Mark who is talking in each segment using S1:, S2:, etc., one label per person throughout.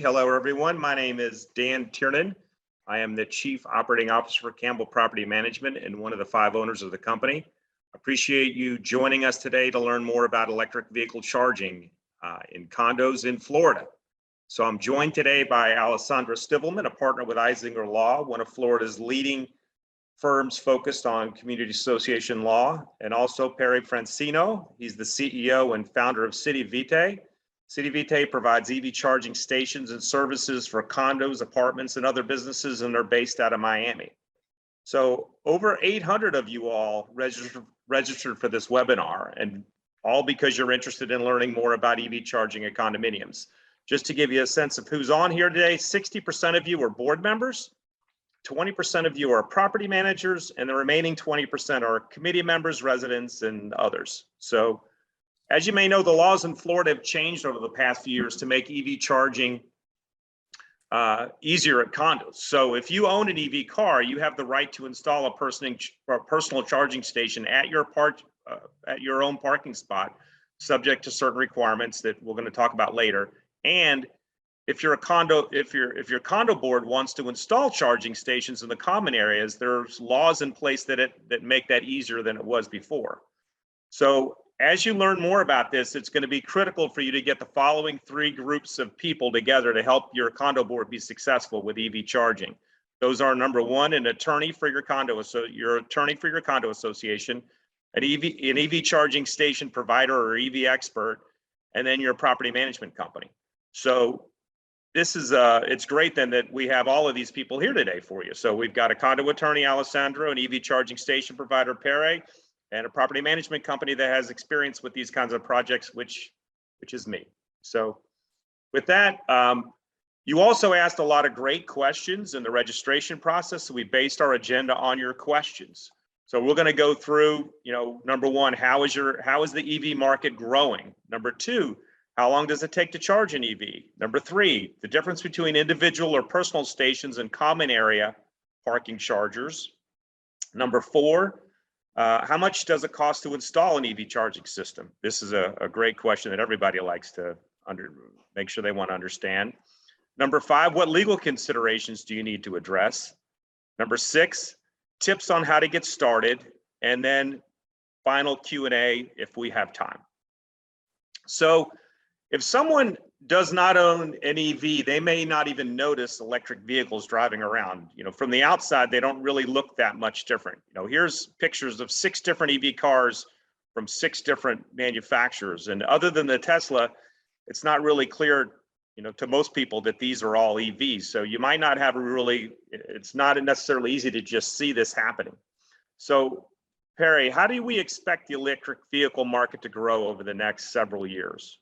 S1: Hello, everyone. My name is Dan Tiernan. I am the Chief Operating Officer for Campbell Property Management and one of the 5 owners of the company. Appreciate you joining us today to learn more about electric vehicle charging in condos in Florida. So I'm joined today by Alessandra Stivelman, a partner with Eisinger Law, one of Florida's leading firms focused on community association law, and also Pere Francino. He's the CEO and founder of City Vitae. City Vitae provides EV charging stations and services for condos, apartments, and other businesses, and they're based out of Miami. So over 800 of you all registered for this webinar, and all because you're interested in learning more about EV charging at condominiums. Just to give you a sense of who's on here today, 60% of you are board members, 20% of you are property managers, and the remaining 20% are committee members, residents, and others. So as you may know, the laws in Florida have changed over the past few years to make EV charging easier at condos. So if you own an EV car, you have the right to install a personal charging station at your own parking spot, subject to certain requirements that we're going to talk about later. And if your condo board wants to install charging stations in the common areas, there's laws in place that make that easier than it was before. So as you learn more about this, it's going to be critical for you to get the following 3 groups of people together to help your condo board be successful with EV charging. Those are, number 1, an attorney for your condo, association, an EV charging station provider or EV expert, and then your property management company. So this is it's great then that we have all of these people here today for you. So we've got a condo attorney, Alessandra, an EV charging station provider, Pere, and a property management company that has experience with these kinds of projects, which is me. So with that, you also asked a lot of great questions in the registration process. So we based our agenda on your questions. So we're going to go through, number 1, how is the EV market growing? Number 2, how long does it take to charge an EV? Number 3, the difference between individual or personal stations and common area parking chargers. Number 4, how much does it cost to install an EV charging system? This is a great question that everybody likes to make sure they want to understand. Number 5, what legal considerations do you need to address? Number 6, tips on how to get started. And then final Q&A if we have time. So if someone does not own an EV, they may not even notice electric vehicles driving around. From the outside, they don't really look that much different. Here's pictures of 6 different EV cars from 6 different manufacturers. And other than the Tesla, it's not really clear, to most people that these are all EVs. So you might not have it's not necessarily easy to just see this happening. So Pere, how do we expect the electric vehicle market to grow over the next several years?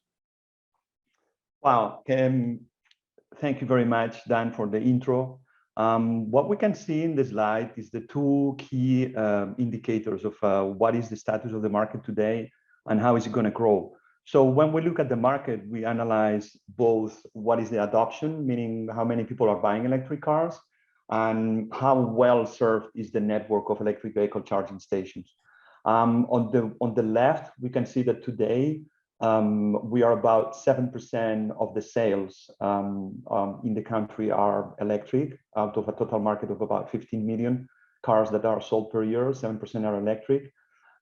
S2: Wow, thank you very much, Dan, for the intro. What we can see in the slide is the 2 key indicators of what is the status of the market today and how is it going to grow. So when we look at the market, we analyze both what is the adoption, meaning how many people are buying electric cars, and how well served is the network of electric vehicle charging stations. On the left, we can see that today, we are about 7% of the sales in the country are electric, out of a total market of about 15 million cars that are sold per year. 7% are electric.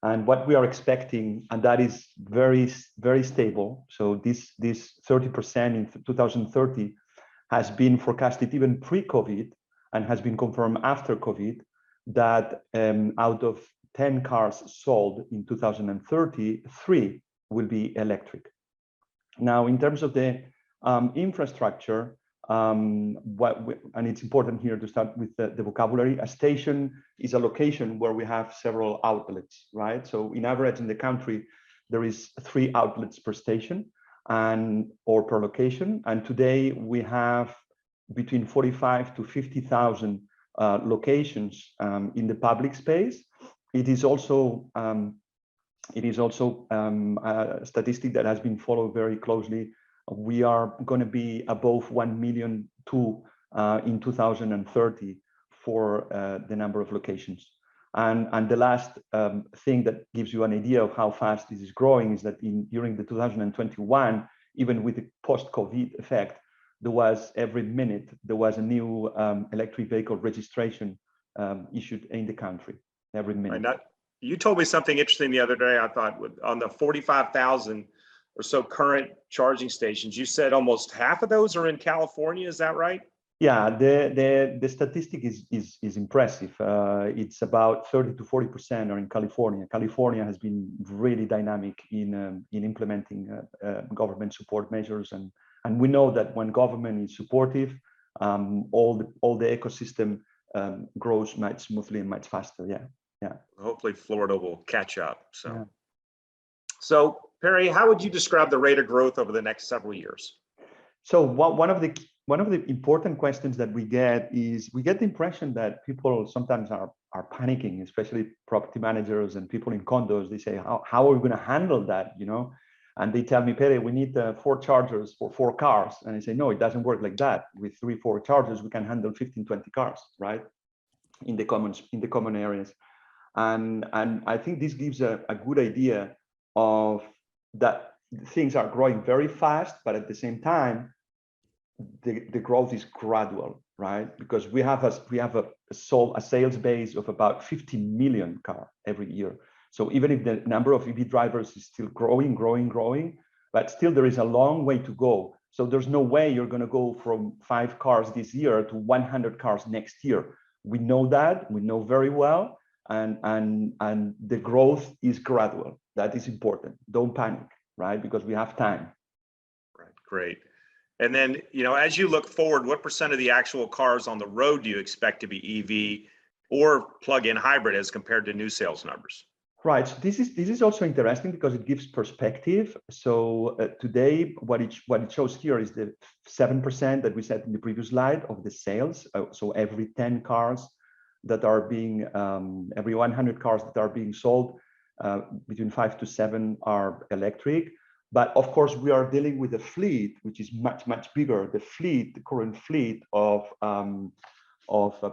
S2: And what we are expecting, and that is very, very stable. So this 30% in 2030 has been forecasted even pre-COVID and has been confirmed after COVID, that out of 10 cars sold in 2030, 3 will be electric. Now, in terms of the infrastructure, and it's important here to start with the vocabulary. A station is a location where we have several outlets, right? So in average in the country, there is 3 outlets per station or per location. And today we have between 45 to 50,000 locations in the public space. It is also a statistic that has been followed very closely. We are going to be above 1 million in 2030 for the number of locations. And the last thing that gives you an idea of how fast this is growing is that during the 2021, even with the post-COVID effect, there was every minute, there was a new electric vehicle registration issued in the country every minute.
S1: You told me something interesting the other day. I thought on the 45,000 or so current charging stations, you said almost half of those are in California. Is that right?
S2: Yeah, the statistic is impressive. It's about 30 to 40% are in California. California has been really dynamic in implementing government support measures, and we know that when government is supportive, all the ecosystem grows much smoothly and much faster. Yeah.
S1: Hopefully, Florida will catch up. So, Pere, how would you describe the rate of growth over the next several years?
S2: So one of the important questions that we get is, we get the impression that people sometimes are panicking, especially property managers and people in condos. They say, how are we going to handle that, you know? And they tell me, Pere, we need 4 chargers for 4 cars. And I say, no, it doesn't work like that. With 3-4 chargers, we can handle 15-20 cars, right? In the common areas. And I think this gives a good idea of that things are growing very fast, but at the same time, the growth is gradual, right? Because we have a sales base of about 15 million cars every year. So even if the number of EV drivers is still growing, but still there is a long way to go. So there's no way you're going to go from 5 cars this year to 100 cars next year. We know that, we know very well, and the growth is gradual. That is important. Don't panic, right? Because we have time.
S1: Right, great. And then, you know, as you look forward, what % of the actual cars on the road do you expect to be EV or plug-in hybrid as compared to new sales numbers?
S2: Right. So this is also interesting because it gives perspective. So today, what it shows here is the 7% that we said in the previous slide of the sales. So every 10 cars that are being, every 100 cars that are being sold, between 5 to 7 are electric. But of course, we are dealing with a fleet which is much bigger. The current fleet of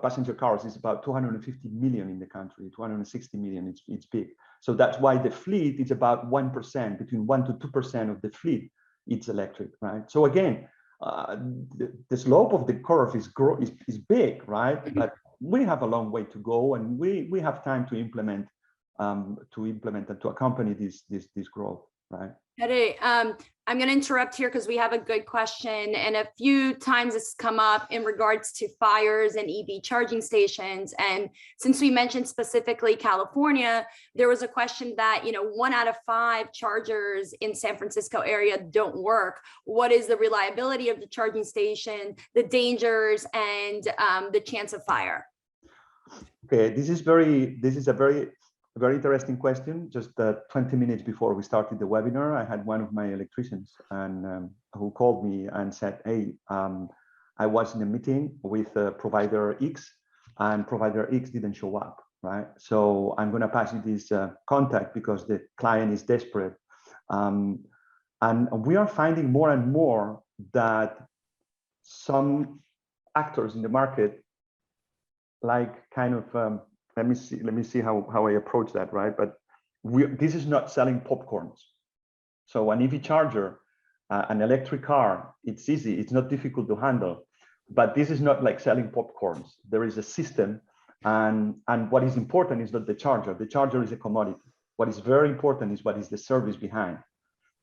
S2: passenger cars is about 250 million in the country, 260 million. It's big. So that's why the fleet is about 1%, between 1 to 2% of the fleet. It's electric, right? So again, the slope of the curve is big, right? But we have a long way to go, and we have time to implement and to accompany this growth, right?
S3: Pere, I'm going to interrupt here because we have a good question, and a few times this has come up in regards to fires and EV charging stations. And since we mentioned specifically California, there was a question that, you know, 1 out of 5 chargers in San Francisco area don't work. What is the reliability of the charging station, the dangers, and the chance of fire?
S2: Okay, this is a very interesting question. Just 20 minutes before we started the webinar, I had one of my electricians who called me and said, hey, I was in a meeting with provider X, and provider X didn't show up, right? So I'm going to pass you this contact because the client is desperate. And we are finding more and more that some actors in the market, like kind of, let me see how I approach that, right? But this is not selling popcorns. So an EV charger, an electric car, it's easy, it's not difficult to handle. But this is not like selling popcorns. There is a system, and what is important is not the charger. The charger is a commodity. What is very important is what is the service behind.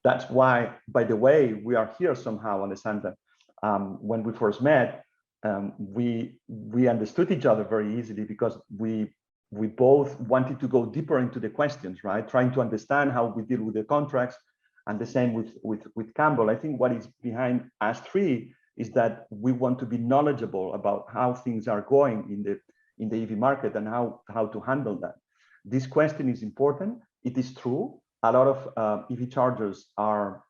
S2: That's why, by the way, we are here somehow, Alessandra. When we first met, we understood each other very easily because we both wanted to go deeper into the questions, right? Trying to understand how we deal with the contracts, and the same with Campbell. I think what is behind us 3 is that we want to be knowledgeable about how things are going in the EV market and how to handle that. This question is important. It is true. A lot of EV chargers are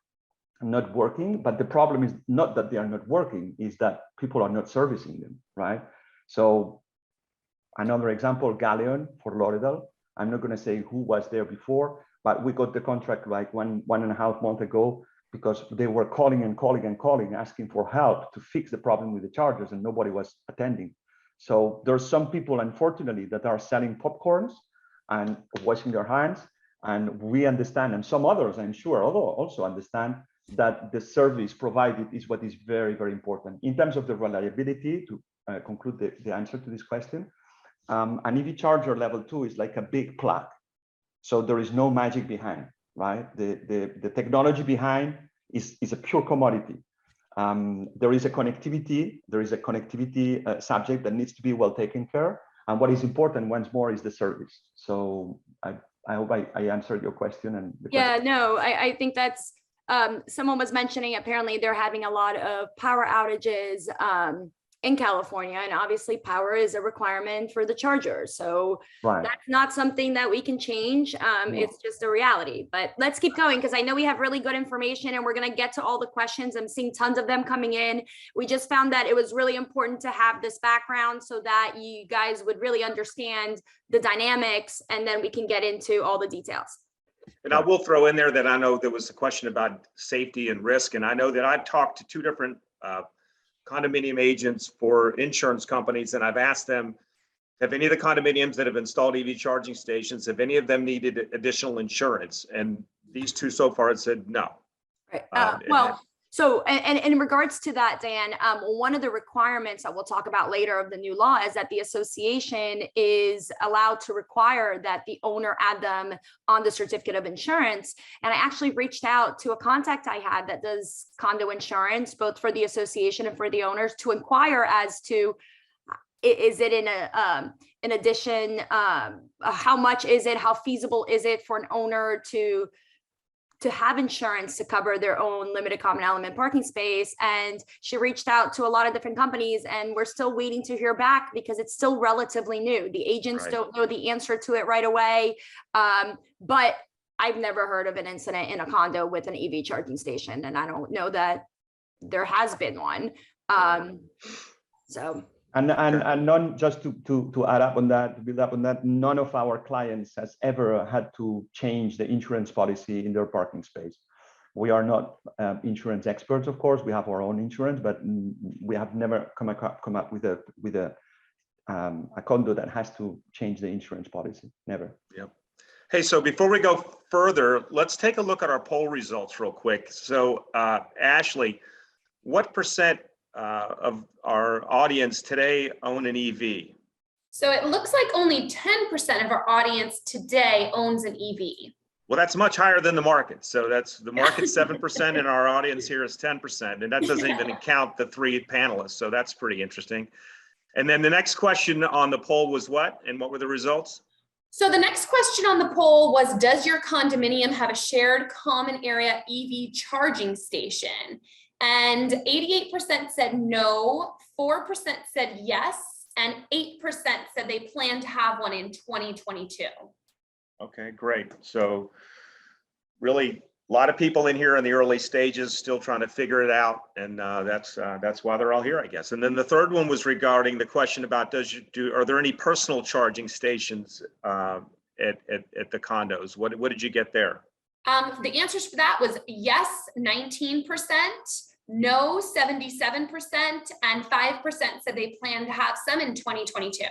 S2: not working, but the problem is not that they are not working, is that people are not servicing them, right? So another example, Galleon for Lauderdale. I'm not going to say who was there before, but we got the contract like one and a half months ago because they were calling, asking for help to fix the problem with the chargers, and nobody was attending. So there's some people, unfortunately, that are selling popcorns and washing their hands, and we understand, and some others, I'm sure, also understand that the service provided is what is very, very important. In terms of the reliability, to conclude the answer to this question, an EV charger level 2 is like a big plug. So there is no magic behind, right? The technology behind is a pure commodity. There is a connectivity subject that needs to be well taken care. And what is important once more is the service. So I hope I answered your question. And
S3: no, I think that's, someone was mentioning, apparently they're having a lot of power outages in California, and obviously power is a requirement for the charger. So that's not something that we can change. It's just a reality, but let's keep going, because I know we have really good information and we're going to get to all the questions. I'm seeing tons of them coming in. We just found that it was really important to have this background so that you guys would really understand the dynamics, and then we can get into all the details.
S1: And I will throw in there that I know there was a question about safety and risk. And I know that I've talked to two different condominium agents for insurance companies, and I've asked them, have any of the condominiums that have installed EV charging stations, have any of them needed additional insurance? And these two so far had said no.
S3: Right. So in regards to that, Dan, one of the requirements that we'll talk about later of the new law is that the association is allowed to require that the owner add them on the certificate of insurance. And I actually reached out to a contact I had that does condo insurance, both for the association and for the owners, to inquire as to, is it in addition, how much is it, how feasible is it for an owner to have insurance to cover their own limited common element parking space. And she reached out to a lot of different companies, and we're still waiting to hear back because it's still relatively new. The agents don't know the answer to it right away. But I've never heard of an incident in a condo with an EV charging station, and I don't know that there has been one.
S2: And none, just to add up on that, to build up on that, none of our clients has ever had to change the insurance policy in their parking space. We are not insurance experts, of course. We have our own insurance, but we have never come up with a condo that has to change the insurance policy. Never.
S1: Yep. Hey, so before we go further, let's take a look at our poll results real quick. So Ashley, what percent of our audience today own an EV?
S4: So it looks like only 10% of our audience today owns an EV.
S1: Well, that's much higher than the market. So that's the market 7% and our audience here is 10%. And that doesn't even count the three panelists. So that's pretty interesting. And then the next question on the poll was what? And what were the results?
S4: So the next question on the poll was, does your condominium have a shared common area EV charging station? And 88% said no, 4% said yes, and 8% said they plan to have one in 2022.
S1: Okay, great. So really a lot of people in here in the early stages still trying to figure it out. And that's why they're all here, I guess. And then the third one was regarding the question about are there any personal charging stations at the condos? What did you get there?
S4: The answers for that was yes, 19%, no, 77%, and 5% said they plan to have some in 2022.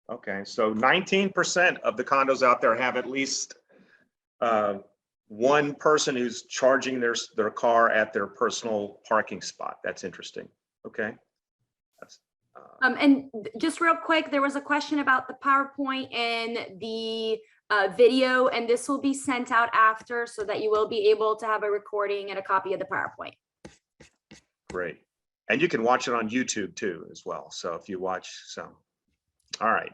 S1: Okay, so 19% of the condos out there have at least one person who's charging their car at their personal parking spot. That's interesting. Okay. That's,
S3: and just real quick, there was a question about the PowerPoint and the video, and this will be sent out after so that you will be able to have a recording and a copy of the PowerPoint.
S1: Great. And you can watch it on YouTube too as well. So if you watch some. All right.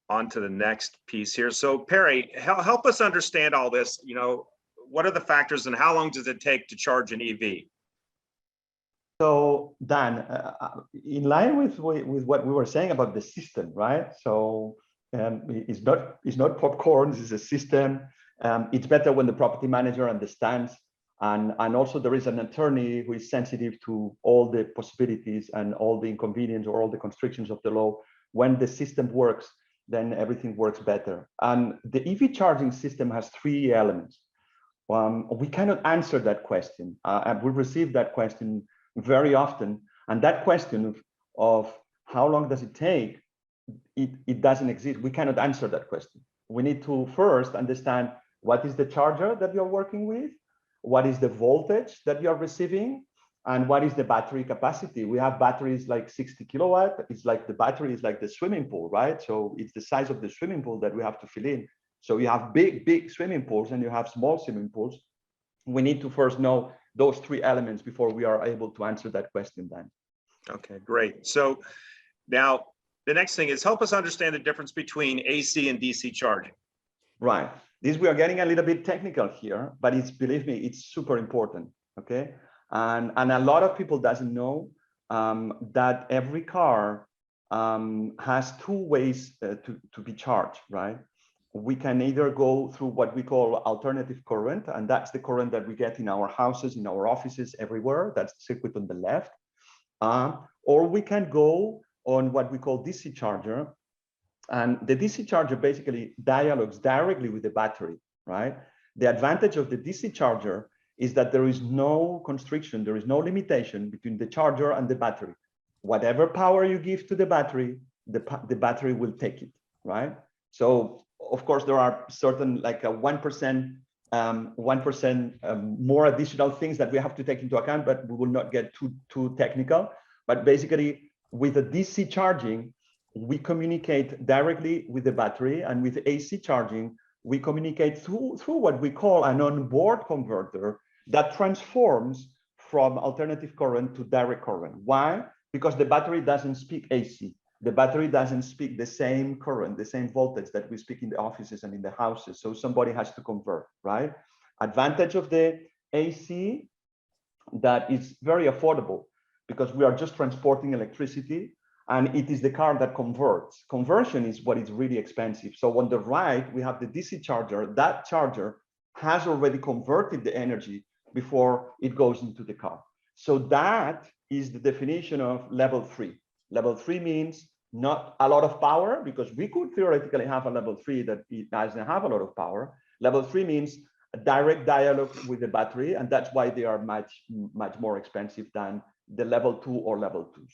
S1: On to the next piece here. So Pere, help us understand all this. You know, what are the factors and how long does it take to charge an EV?
S2: So Dan, in line with what we were saying about the system, right? So it's not popcorn, it's a system. It's better when the property manager understands, and also there is an attorney who is sensitive to all the possibilities and all the inconvenience or all the constrictions of the law. When the system works, then everything works better. And the EV charging system has three elements. We cannot answer that question. We receive that question very often, and that question of how long does it take, it doesn't exist. We cannot answer that question. We need to first understand what is the charger that you're working with, what is the voltage that you're receiving, and what is the battery capacity. We have batteries like 60 kilowatt. It's like the battery is like the swimming pool, right? So it's the size of the swimming pool that we have to fill in. So you have big swimming pools and you have small swimming pools. We need to first know those three elements before we are able to answer that question, Dan.
S1: Okay, great. So now the next thing is help us understand the difference between AC and DC charging.
S2: Right. This, we are getting a little bit technical here, but it's, believe me, it's super important. Okay. And a lot of people doesn't know that every car has two ways to be charged, right? We can either go through what we call alternative current, and that's the current that we get in our houses, in our offices, everywhere. That's the circuit on the left. Or we can go on what we call DC charger. And the DC charger basically dialogues directly with the battery, right? The advantage of the DC charger is that there is no constriction, there is no limitation between the charger and the battery. Whatever power you give to the battery, the battery will take it, right? So of course there are certain like a 1% more additional things that we have to take into account, but we will not get too technical. But basically with the DC charging, we communicate directly with the battery, and with AC charging, we communicate through what we call an onboard converter that transforms from alternative current to direct current. Why? Because the battery doesn't speak AC. The battery doesn't speak the same current, the same voltage that we speak in the offices and in the houses. So somebody has to convert, right? Advantage of the AC, that is very affordable because we are just transporting electricity, and it is the car that converts. Conversion is what is really expensive. So on the right, we have the DC charger. That charger has already converted the energy before it goes into the car. So that is the definition of level 3. Level 3 means not a lot of power, because we could theoretically have a level 3 that it doesn't have a lot of power. Level 3 means a direct dialogue with the battery, and that's why they are much more expensive than the level 2 or level 2s.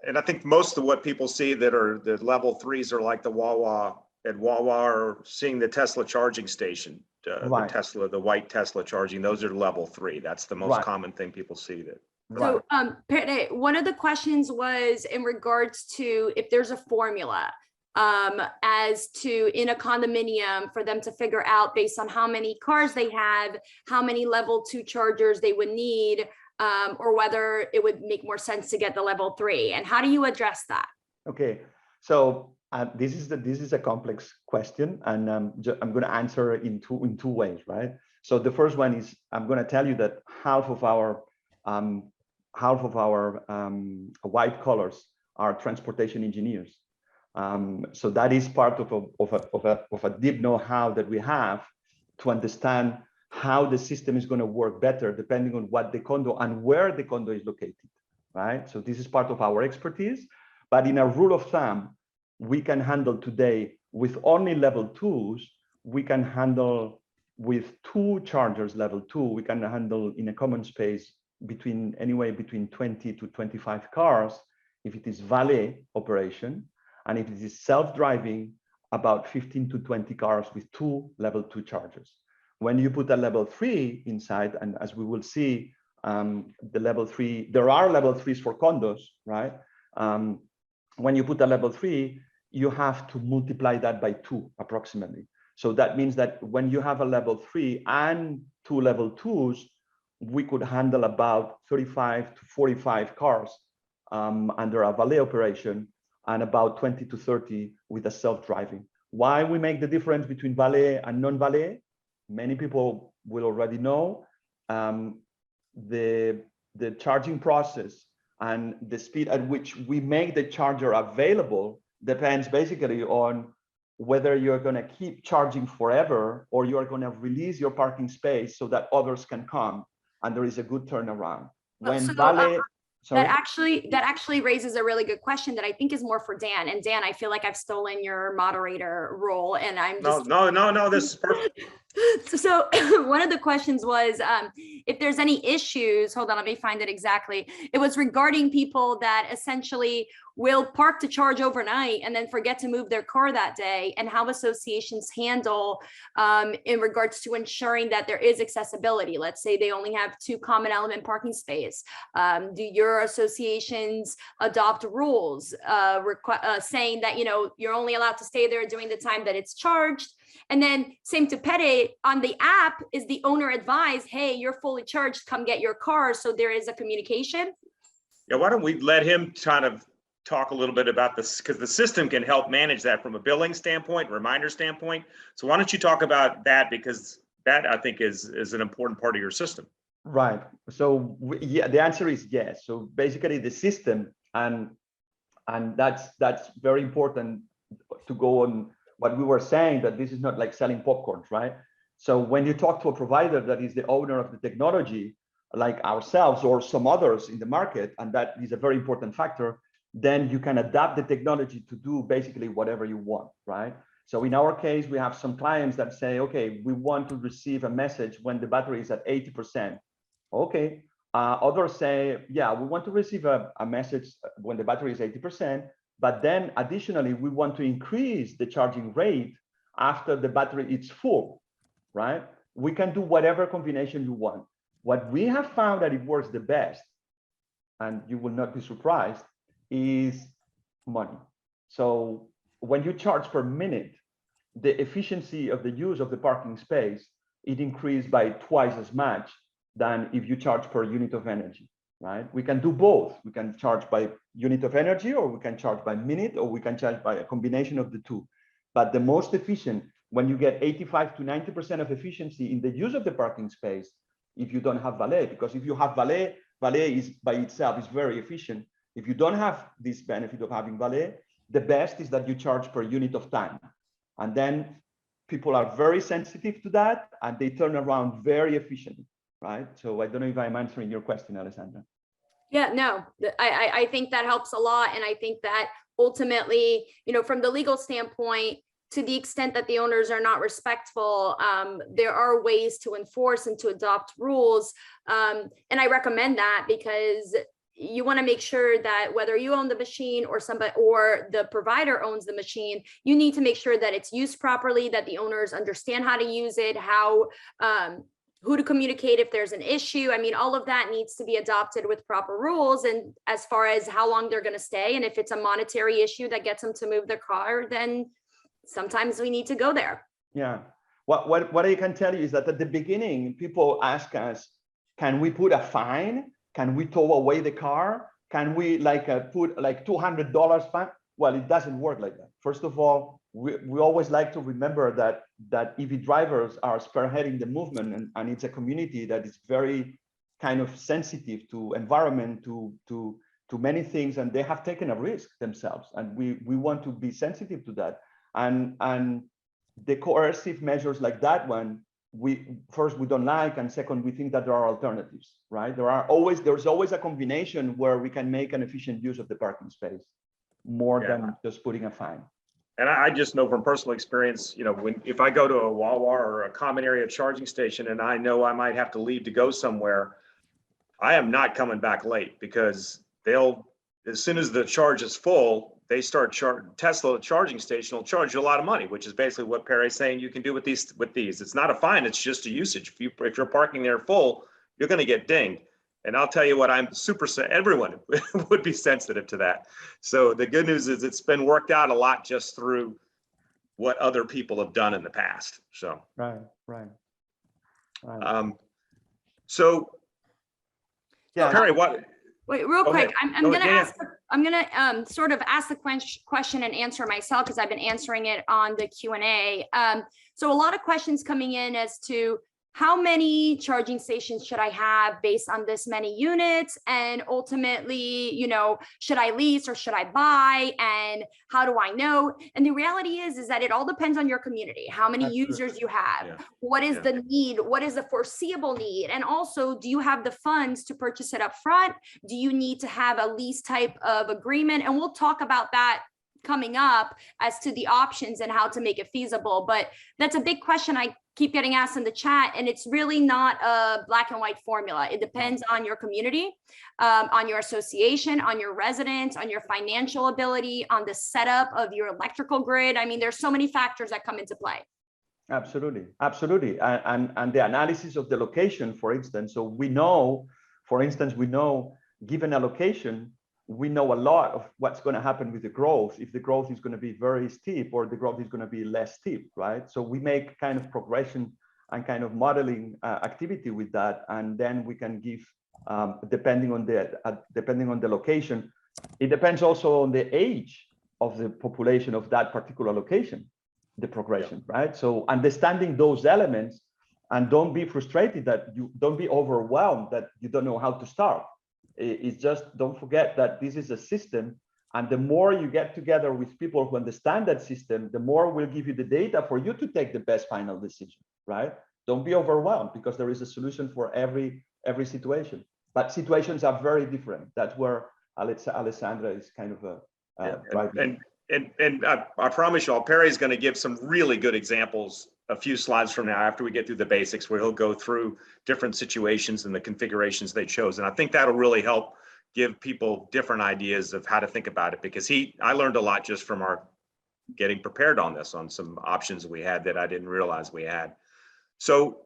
S1: And I think most of what people see that are the level 3s are like the Wawa, at Wawa, or seeing the Tesla charging station,
S2: Right.
S1: the white Tesla charging. Those are level 3. That's the most common thing people see. That.
S3: So, Pere, one of the questions was in regards to if there's a formula as to in a condominium for them to figure out based on how many cars they have, how many level 2 chargers they would need, or whether it would make more sense to get the level 3. And how do you address that?
S2: Okay, so this is a complex question, and I'm going to answer in two ways, right? So the first one is I'm going to tell you that half of our white collars are transportation engineers. So that is part of a deep know-how that we have to understand how the system is going to work better depending on what the condo and where the condo is located, right? So this is part of our expertise, but in a rule of thumb, we can handle today with only level 2s, we can handle with 2 chargers level 2, we can handle in a common space between 20 to 25 cars if it is valet operation, and if it is self-driving, about 15 to 20 cars with 2 level 2 chargers. When you put a level 3 inside, and as we will see, the level 3, there are level 3s for condos, right? When you put a level 3, you have to multiply that by 2 approximately. So that means that when you have a level 3 and 2 level 2s, we could handle about 35 to 45 cars under a valet operation, and about 20 to 30 with a self-driving. Why we make the difference between valet and non-valet? Many people will already know. The charging process and the speed at which we make the charger available depends basically on whether you're going to keep charging forever or you are going to release your parking space so that others can come and there is a good turnaround. When valet,
S3: that actually raises a really good question that I think is more for Dan. And Dan, I feel like I've stolen your moderator role, and I'm just
S1: no. This is perfect.
S3: So one of the questions was if there's any issues, hold on, let me find it exactly. It was regarding people that essentially will park to charge overnight and then forget to move their car that day, and how associations handle in regards to ensuring that there is accessibility. Let's say they only have 2 common element parking space. Do your associations adopt rules saying that, you're only allowed to stay there during the time that it's charged? And then same to Pere, on the app, is the owner advised, hey, you're fully charged, come get your car? So there is a communication.
S1: Yeah, why don't we let him kind of talk a little bit about this, because the system can help manage that from a billing standpoint, reminder standpoint. So why don't you talk about that, because that I think is an important part of your system.
S2: Right. So yeah, the answer is yes. So basically the system, and that's very important to go on what we were saying, that this is not like selling popcorn, right? So when you talk to a provider that is the owner of the technology, like ourselves or some others in the market, and that is a very important factor, then you can adapt the technology to do basically whatever you want, right? So in our case, we have some clients that say, okay, we want to receive a message when the battery is at 80%. Okay. Others say, yeah, we want to receive a message when the battery is 80%, but then additionally, we want to increase the charging rate after the battery is full, right? We can do whatever combination you want. What we have found that it works the best, and you will not be surprised, is money. So when you charge per minute, the efficiency of the use of the parking space, it increased by twice as much than if you charge per unit of energy, right? We can do both. We can charge by unit of energy, or we can charge by minute, or we can charge by a combination of the two. But the most efficient, when you get 85 to 90% of efficiency in the use of the parking space, if you don't have valet, because if you have valet is by itself is very efficient. If you don't have this benefit of having valet, the best is that you charge per unit of time. And then people are very sensitive to that, and they turn around very efficiently, right? So I don't know if I'm answering your question, Alessandra.
S3: Yeah, no, I think that helps a lot. And I think that ultimately, from the legal standpoint, to the extent that the owners are not respectful, there are ways to enforce and to adopt rules. And I recommend that, because you want to make sure that whether you own the machine or somebody or the provider owns the machine, you need to make sure that it's used properly, that the owners understand how to use it, how who to communicate if there's an issue. I mean, all of that needs to be adopted with proper rules. And as far as how long they're going to stay, and if it's a monetary issue that gets them to move their car, then sometimes we need to go there.
S2: Yeah. What I can tell you is that at the beginning, people ask us, can we put a fine? Can we tow away the car? Can we put like $200 fine? Well, it doesn't work like that. First of all, we always like to remember that EV drivers are spearheading the movement, and it's a community that is very kind of sensitive to environment, to many things, and they have taken a risk themselves, and we want to be sensitive to that. And the coercive measures like that one, we don't like, and second, we think that there are alternatives, right? There's always a combination where we can make an efficient use of the parking space more than just putting a fine.
S1: And I just know from personal experience, if I go to a Wawa or a common area charging station and I know I might have to leave to go somewhere, I am not coming back late, because as soon as the charge is full, they start Tesla charging station will charge you a lot of money, which is basically what Pere is saying you can do with these. It's not a fine, it's just a usage. If you're parking there full, you're going to get dinged. And I'll tell you what, everyone would be sensitive to that. So the good news is it's been worked out a lot just through what other people have done in the past. So
S2: right.
S1: So
S2: yeah,
S1: Pere, what?
S3: Wait, real quick, I'm gonna sort of ask the question and answer myself, because I've been answering it on the Q&A. So a lot of questions coming in as to how many charging stations should I have based on this many units? And ultimately, should I lease or should I buy? And how do I know? And the reality is that it all depends on your community, how many users you have, what is the need, what is the foreseeable need? And also, do you have the funds to purchase it up front? Do you need to have a lease type of agreement? And we'll talk about that coming up as to the options and how to make it feasible. But that's a big question I keep getting asked in the chat, and it's really not a black and white formula. It depends on your community, on your association, on your residents, on your financial ability, on the setup of your electrical grid. I mean, there's so many factors that come into play.
S2: Absolutely, absolutely. And the analysis of the location, for instance, so we know, for instance, we know given a location, we know a lot of what's going to happen with the growth, if the growth is going to be very steep or the growth is going to be less steep, right? So we make kind of progression and kind of modeling activity with that, and then we can give, depending on the location, it depends also on the age of the population of that particular location, the progression, right? So understanding those elements, and don't be frustrated that you don't be overwhelmed that you don't know how to start. It's just, don't forget that this is a system, and the more you get together with people who understand that system, the more we'll give you the data for you to take the best final decision, right? Don't be overwhelmed, because there is a solution for every situation, but situations are very different. That's where Alessandra is kind of
S1: And I promise you all, Pere's going to give some really good examples a few slides from now after we get through the basics, where he'll go through different situations and the configurations they chose. And I think that'll really help give people different ideas of how to think about it, because I learned a lot just from our getting prepared on this, on some options we had that I didn't realize we had. So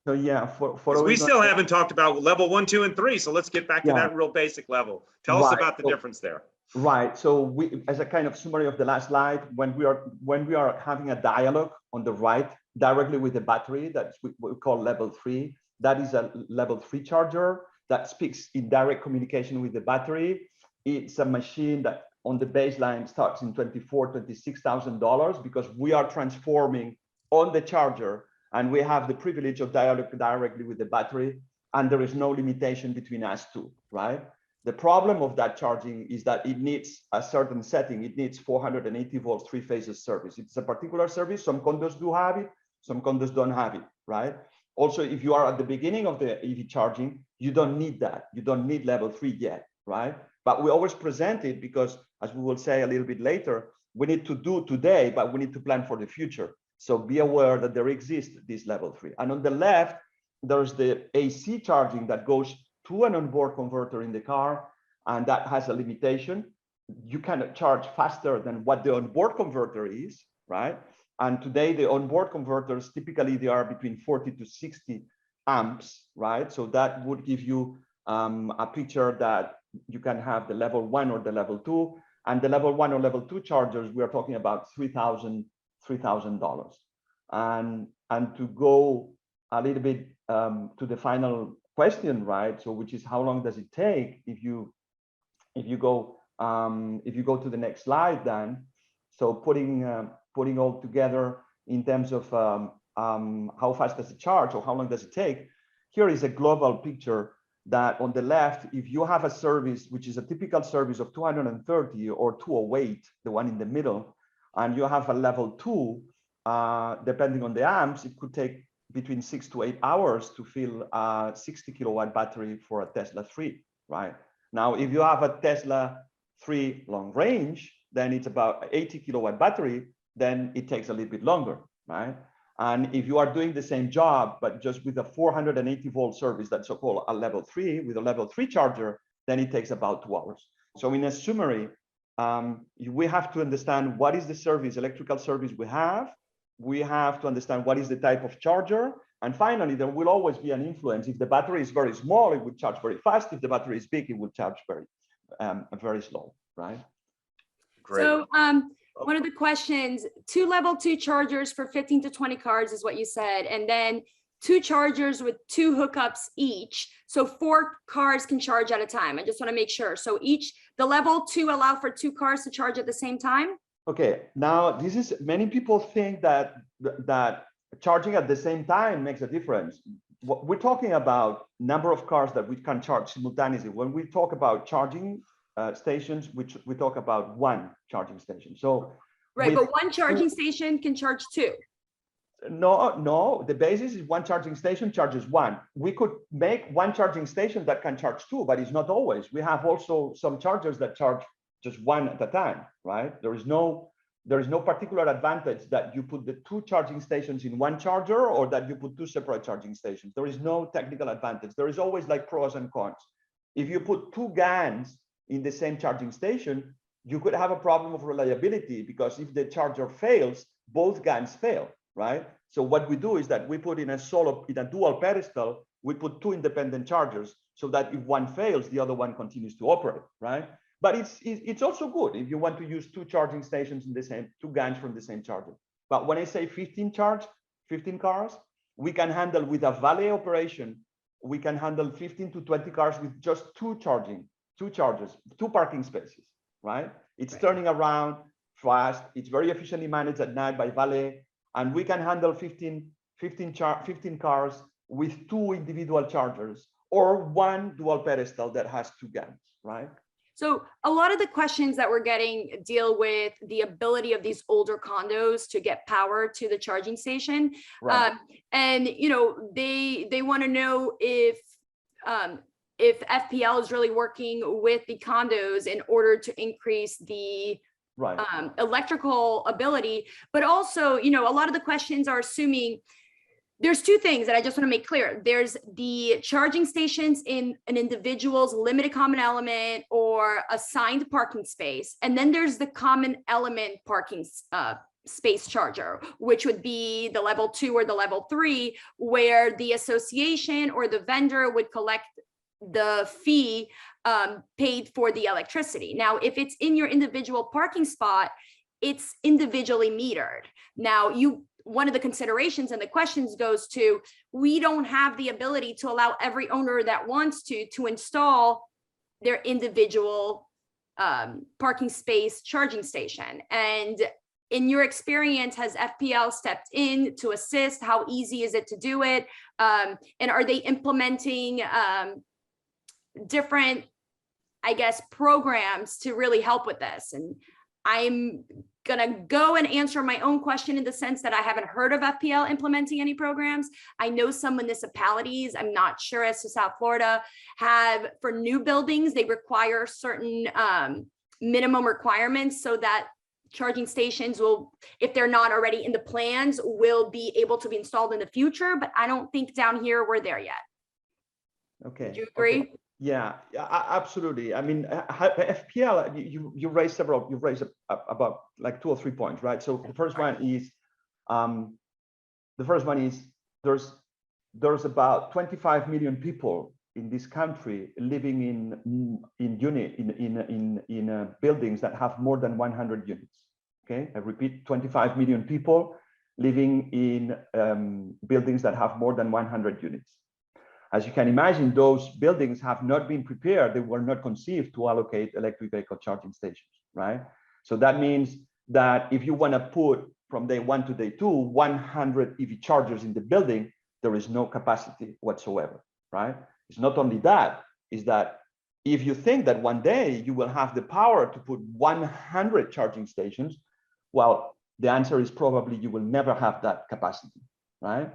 S2: yeah,
S1: we still haven't talked about level 1, 2, and 3. So let's get back to that real basic level. Tell us about the difference there.
S2: Right. So we, as a kind of summary of the last slide, when we are having a dialogue on the right directly with the battery, that's what we call level 3. That is a level 3 charger that speaks in direct communication with the battery. It's a machine that on the baseline starts in $26,000, because we are transforming on the charger, and we have the privilege of dialogue directly with the battery, and there is no limitation between us two, right? The problem of that charging is that it needs a certain setting. It needs 480 volts, 3-phases service. It's a particular service. Some condos do have it, some condos don't have it, right? Also, if you are at the beginning of the EV charging, you don't need that. You don't need level 3 yet, right? But we always present it because, as we will say a little bit later, we need to do today, but we need to plan for the future. So be aware that there exists this level 3. And on the left, there's the AC charging that goes to an onboard converter in the car, and that has a limitation. You cannot charge faster than what the onboard converter is, right? And today the onboard converters, typically they are between 40 to 60 amps, right? So that would give you a picture that you can have the level 1 or the level 2, and the level 1 or level 2 chargers, we are talking about $3,000. And to go a little bit to the final question, right? So, which is how long does it take if you go to the next slide, Dan? So putting all together in terms of how fast does it charge or how long does it take? Here is a global picture that on the left, if you have a service which is a typical service of 230 or 208, the one in the middle, and you have a level 2, depending on the amps, it could take between 6 to 8 hours to fill a 60 kilowatt battery for a Tesla 3, right? Now, if you have a Tesla 3 long range, then it's about 80 kilowatt battery, then it takes a little bit longer, right? And if you are doing the same job, but just with a 480 volt service, that's so-called a level 3, with a level 3 charger, then it takes about 2 hours. So in a summary, we have to understand what is the service, electrical service we have. We have to understand what is the type of charger. And finally, there will always be an influence. If the battery is very small, it will charge very fast. If the battery is big, it will charge very slow, right?
S1: Great.
S3: So one of the questions, 2 level 2 chargers for 15 to 20 cars is what you said. And then 2 chargers with 2 hookups each. So 4 cars can charge at a time. I just want to make sure. So the level 2 allow for 2 cars to charge at the same time?
S2: Okay, now this is, many people think that charging at the same time makes a difference. We're talking about number of cars that we can charge simultaneously. When we talk about charging stations, we talk about 1 charging station. So
S3: right, but 1 charging station can charge 2.
S2: No, the basis is 1 charging station charges 1. We could make 1 charging station that can charge 2, but it's not always. We have also some chargers that charge just 1 at a time, right? There is no there is no particular advantage that you put the 2 charging stations in one charger or that you put 2 separate charging stations. There is no technical advantage. There is always like pros and cons. If you put 2 GANs in the same charging station, you could have a problem of reliability, because if the charger fails, both GANs fail, right? So what we do is that we put in a dual pedestal, we put 2 independent chargers so that if one fails, the other one continues to operate, right? But it's also good if you want to use 2 charging stations in the same, 2 GANs from the same charger. But when I say 15 cars, we can handle with a valet operation, we can handle 15 to 20 cars with just 2 chargers, 2 parking spaces, right? It's turning around fast. It's very efficiently managed at night by valet. And we can handle 15 cars with 2 individual chargers or 1 dual pedestal that has 2 GANs, right?
S3: So a lot of the questions that we're getting deal with the ability of these older condos to get power to the charging station.
S2: Right.
S3: And, you know, they want to know if FPL is really working with the condos in order to increase the
S2: Right.
S3: Electrical ability. But also, you know, a lot of the questions are assuming there's 2 things that I just want to make clear. There's the charging stations in an individual's limited common element or assigned parking space. And then there's the common element parking space charger, which would be the level 2 or the level 3, where the association or the vendor would collect the fee paid for the electricity. Now, if it's in your individual parking spot, it's individually metered. Now, one of the considerations and the questions goes to, we don't have the ability to allow every owner that wants to install their individual parking space charging station. And in your experience, has FPL stepped in to assist? How easy is it to do it? And are they implementing different, I guess, programs to really help with this? And I'm gonna go and answer my own question in the sense that I haven't heard of FPL implementing any programs. I know some municipalities, I'm not sure as to South Florida, have for new buildings, they require certain minimum requirements so that charging stations will, if they're not already in the plans, will be able to be installed in the future. But I don't think down here we're there yet.
S2: Okay.
S3: Do you agree?
S2: Okay. Yeah, absolutely. I mean, FPL, you raised about like 2 or 3 points, right? So the first one is, there's about 25 million people in this country living in buildings that have more than 100 units. Okay, I repeat, 25 million people living in buildings that have more than 100 units. As you can imagine, those buildings have not been prepared. They were not conceived to allocate electric vehicle charging stations, right? So that means that if you want to put from day 1 to day 2, 100 EV chargers in the building, there is no capacity whatsoever, right? It's not only that, is that if you think that one day you will have the power to put 100 charging stations, well, the answer is probably you will never have that capacity, right?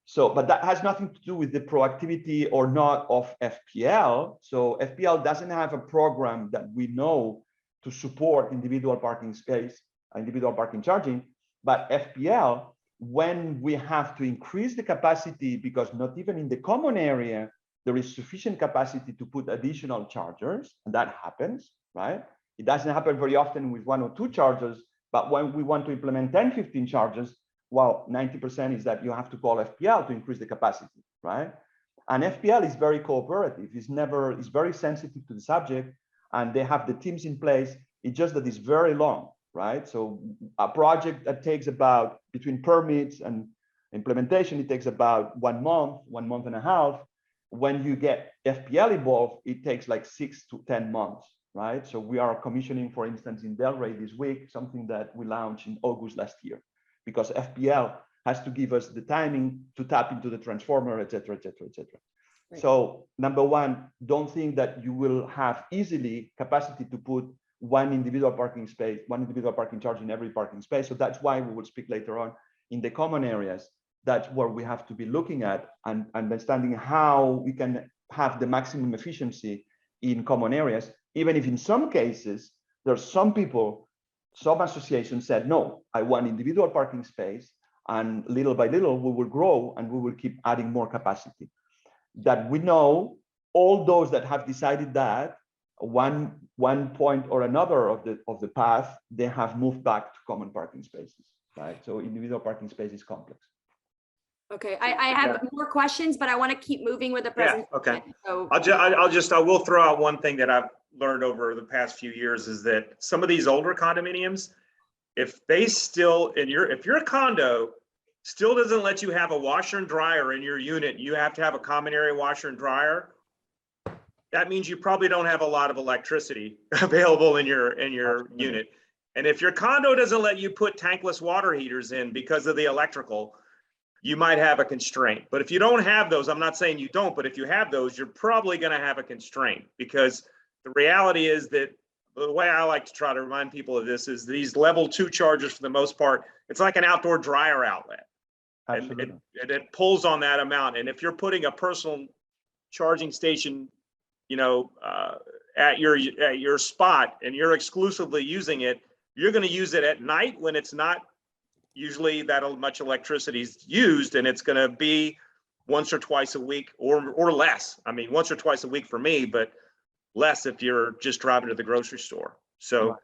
S2: So, but that has nothing to do with the proactivity or not of FPL. So FPL doesn't have a program that we know to support individual parking space, individual parking charging, but FPL, when we have to increase the capacity, because not even in the common area, there is sufficient capacity to put additional chargers, and that happens, right? It doesn't happen very often with 1 or 2 chargers, but when we want to implement 10, 15 chargers, well, 90% is that you have to call FPL to increase the capacity, right? And FPL is very cooperative. It's very sensitive to the subject, and they have the teams in place. It's just that it's very long, right? So a project that takes about, between permits and implementation, it takes about 1 month, 1.5 months. When you get FPL involved, it takes like 6 to 10 months, right? So we are commissioning, for instance, in Delray this week, something that we launched in August last year, because FPL has to give us the timing to tap into the transformer, et cetera, et cetera, et cetera. Right. So number one, don't think that you will have easily capacity to put 1 individual parking space, 1 individual parking charge in every parking space. So that's why we will speak later on in the common areas. That's where we have to be looking at and understanding how we can have the maximum efficiency in common areas, even if in some cases, there's some people some associations said, no, I want individual parking space, and little by little we will grow and we will keep adding more capacity. That we know all those that have decided that one point or another of the path, they have moved back to common parking spaces, right? So individual parking space is complex.
S3: Okay, I have more questions, but I want to keep moving with the
S1: Yeah,
S3: presentation.
S1: okay.
S3: So
S1: I will throw out one thing that I've learned over the past few years is that some of these older condominiums, if you're a condo, still doesn't let you have a washer and dryer in your unit, you have to have a common area washer and dryer. That means you probably don't have a lot of electricity available in your
S2: Absolutely.
S1: unit. And if your condo doesn't let you put tankless water heaters in because of the electrical, you might have a constraint. But if you don't have those, I'm not saying you don't, but if you have those, you're probably going to have a constraint, because the reality is that the way I like to try to remind people of this is these level 2 chargers, for the most part, it's like an outdoor dryer outlet.
S2: Absolutely.
S1: And it pulls on that amount. And if you're putting a personal charging station, at your spot, and you're exclusively using it, you're going to use it at night when it's not usually that much electricity is used, and it's going to be once or twice a week or less. I mean, once or twice a week for me, but less if you're just driving to the grocery store. So
S2: Right.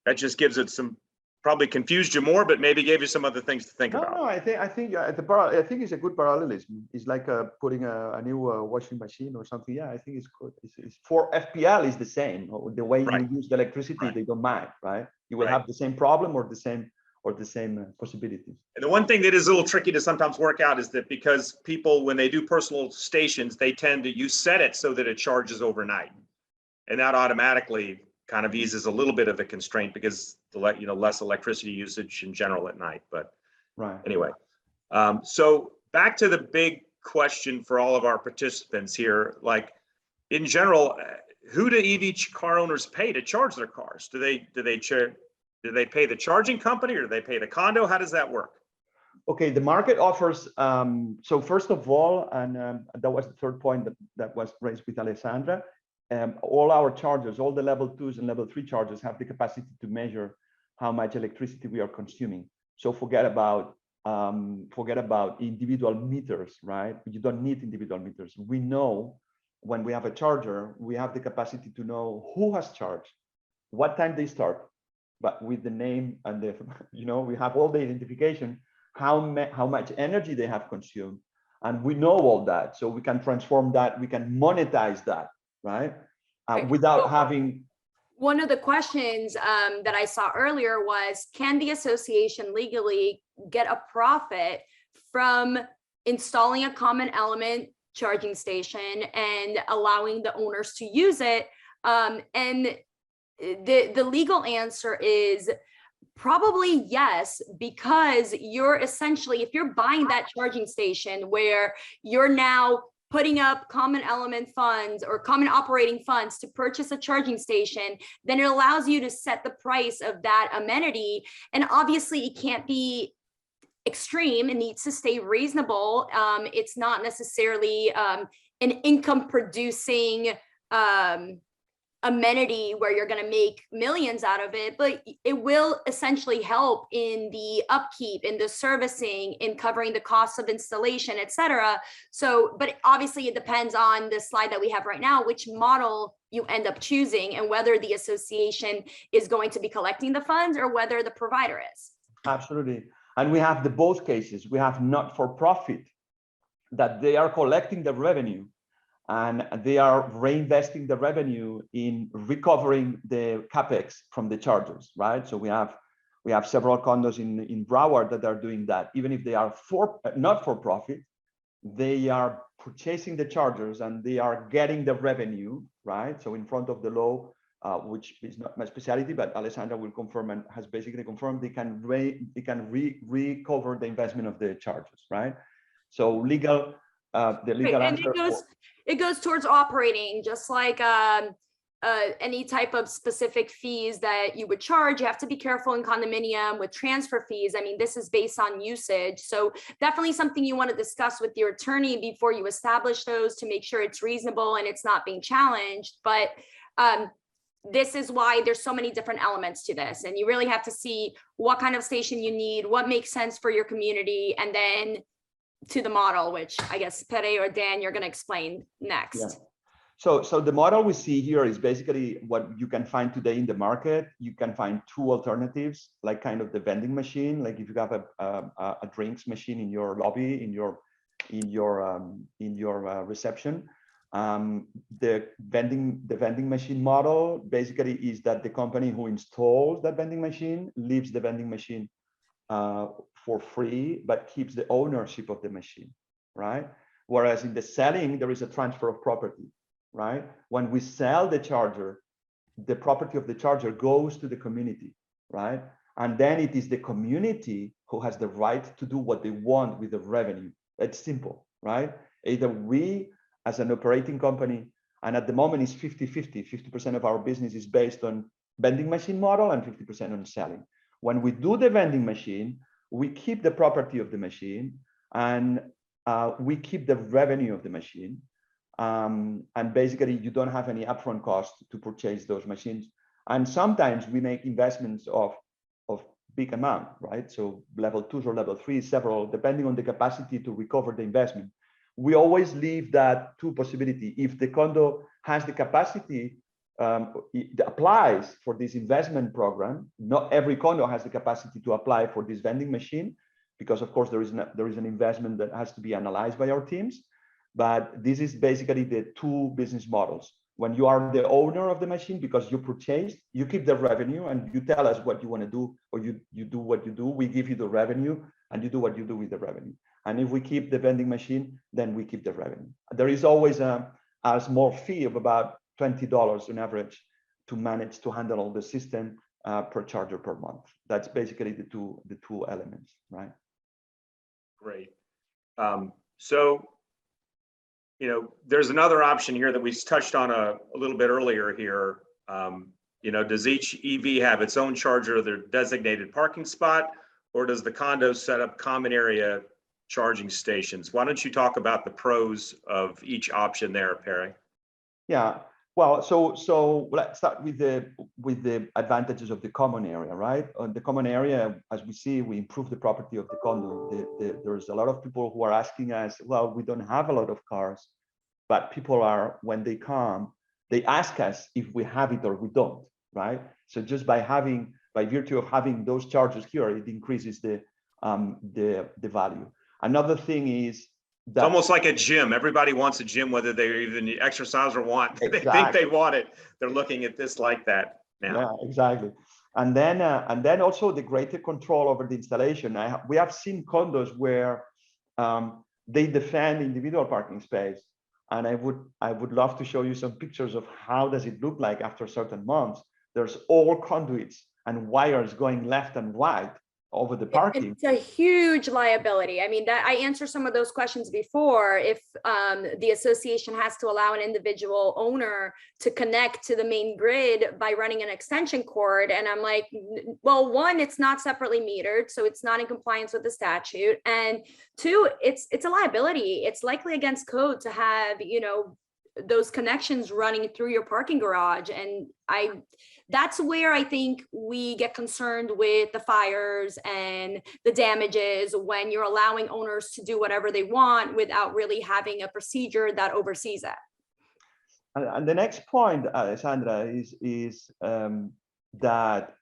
S1: that just gives it some, probably confused you more, but maybe gave you some other things to think about.
S2: No, I think it's a good parallelism. It's like putting a new washing machine or something. Yeah, I think it's good. It's for FPL is the same. The way
S1: Right.
S2: you use the electricity,
S1: Right.
S2: they don't mind, right? You will
S1: Right.
S2: have the same problem or the same possibilities.
S1: And the one thing that is a little tricky to sometimes work out is that because people, when they do personal stations, you set it so that it charges overnight. And that automatically kind of eases a little bit of the constraint, because less electricity usage in general at night. But
S2: Right.
S1: anyway, so back to the big question for all of our participants here, like in general, who do EV car owners pay to charge their cars? Do they pay the charging company, or do they pay the condo? How does that work?
S2: Okay, the market offers, so first of all, and that was the third point that was raised with Alessandra, all our chargers, all the level 2s and level 3 chargers have the capacity to measure how much electricity we are consuming. So forget about individual meters, right? You don't need individual meters. We know when we have a charger, we have the capacity to know who has charged, what time they start, but with the name and we have all the identification, how much energy they have consumed, and we know all that, so we can transform that, we can monetize that, right? Without having.
S3: One of the questions that I saw earlier was, can the association legally get a profit from installing a common element charging station and allowing the owners to use it? And the legal answer is probably yes, because you're essentially, if you're buying that charging station where you're now putting up common element funds or common operating funds to purchase a charging station, then it allows you to set the price of that amenity. And obviously it can't be extreme, it needs to stay reasonable. It's not necessarily an income producing amenity where you're going to make millions out of it, but it will essentially help in the upkeep, in the servicing, in covering the costs of installation, etc. So, but obviously it depends on the slide that we have right now, which model you end up choosing, and whether the association is going to be collecting the funds or whether the provider is.
S2: Absolutely. And we have the both cases. We have not-for-profit that they are collecting the revenue, and they are reinvesting the revenue in recovering the capex from the chargers, right? So we have several condos in Broward that are doing that. Even if they are not for profit, they are purchasing the chargers and they are getting the revenue, right? So in front of the law, which is not my specialty, but Alessandra will confirm and has basically confirmed, they can recover the investment of the chargers, right? So legal. The legal
S3: right, and
S2: answer.
S3: It goes towards operating, just like any type of specific fees that you would charge. You have to be careful in condominium with transfer fees. I mean, this is based on usage. So definitely something you want to discuss with your attorney before you establish those, to make sure it's reasonable and it's not being challenged. But this is why there's so many different elements to this. And you really have to see what kind of station you need, what makes sense for your community, and then to the model, which I guess Pere or Dan, you're going to explain next.
S2: Yeah. So the model we see here is basically what you can find today in the market. You can find two alternatives, like kind of the vending machine, like if you have a drinks machine in your lobby, in your reception. The vending machine model basically is that the company who installs that vending machine leaves the vending machine for free, but keeps the ownership of the machine, right? Whereas in the selling, there is a transfer of property, right? When we sell the charger, the property of the charger goes to the community, right? And then it is the community who has the right to do what they want with the revenue. It's simple, right? Either we, as an operating company, and at the moment it's 50-50, 50% of our business is based on vending machine model and 50% on selling. When we do the vending machine, we keep the property of the machine and we keep the revenue of the machine. And basically you don't have any upfront cost to purchase those machines. And sometimes we make investments of big amount, right? So level 2 or level 3, several, depending on the capacity to recover the investment. We always leave that two possibility. If the condo has the capacity, it applies for this investment program. Not every condo has the capacity to apply for this vending machine, because of course there is an investment that has to be analyzed by our teams. But this is basically the two business models. When you are the owner of the machine, because you purchased, you keep the revenue and you tell us what you want to do, or you do what you do. We give you the revenue and you do what you do with the revenue. And if we keep the vending machine, then we keep the revenue. There is always a small fee of about $20 on average to manage to handle all the system per charger per month. That's basically the two elements, right? Great.
S1: So, you know, there's another option here that we touched on a little bit earlier here. You know, does each EV have its own charger or their designated parking spot, or does the condo set up common area charging stations? Why don't you talk about the pros of each option there, Pere?
S2: Yeah, well, so let's start with the advantages of the common area, right? On the common area, as we see, we improve the property of the condo. There's a lot of people who are asking us, well, we don't have a lot of cars, but people are, when they come, they ask us if we have it or we don't, right? So just by virtue of having those chargers here, it increases the value. Another thing is that
S1: it's almost like a gym. Everybody wants a gym, whether they even exercise or want.
S2: Exactly.
S1: They think they want it. They're looking at this like that now.
S2: Yeah, exactly. And then also the greater control over the installation. We have seen condos where they defend individual parking space, and I would love to show you some pictures of how does it look like after certain months. There's all conduits and wires going left and right over the parking.
S3: It's a huge liability. I mean, that I answered some of those questions before. If the association has to allow an individual owner to connect to the main grid by running an extension cord, and I'm like, well, one, it's not separately metered, so it's not in compliance with the statute, and two, it's a liability. It's likely against code to have, you know, those connections running through your parking garage. And that's where I think we get concerned with the fires and the damages when you're allowing owners to do whatever they want without really having a procedure that oversees it.
S2: And the next point, Alessandra, is that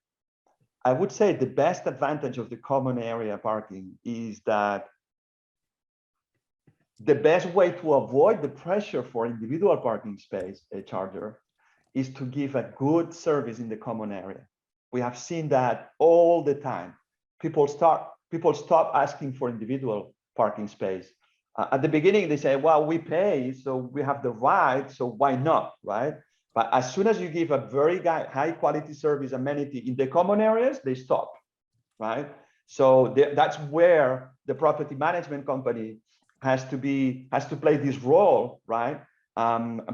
S2: I would say the best advantage of the common area parking is that the best way to avoid the pressure for individual parking space, a charger, is to give a good service in the common area. We have seen that all the time. People stop asking for individual parking space. At the beginning, they say, well, we pay, so we have the right, so why not, right? But as soon as you give a very high quality service amenity in the common areas, they stop, right? So that's where the property management company has to play this role, right?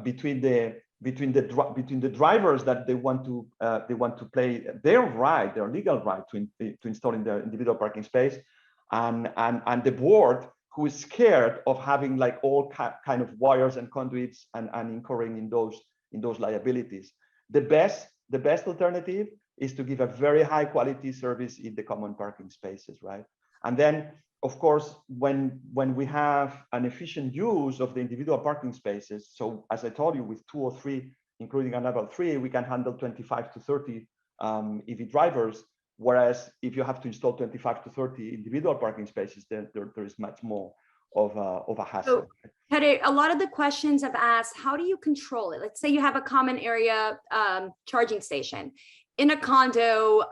S2: Between the drivers that they want to play their legal right to install in their individual parking space, and the board, who is scared of having like all kind of wires and conduits and incurring in those liabilities. The best alternative is to give a very high quality service in the common parking spaces, right? And then, of course, when we have an efficient use of the individual parking spaces, so as I told you, with 2 or 3, including a level 3, we can handle 25 to 30 EV drivers. Whereas if you have to install 25 to 30 individual parking spaces, then there is much more of a hassle.
S3: So, Pere, a lot of the questions have asked, how do you control it? Let's say you have a common area charging station in a condo,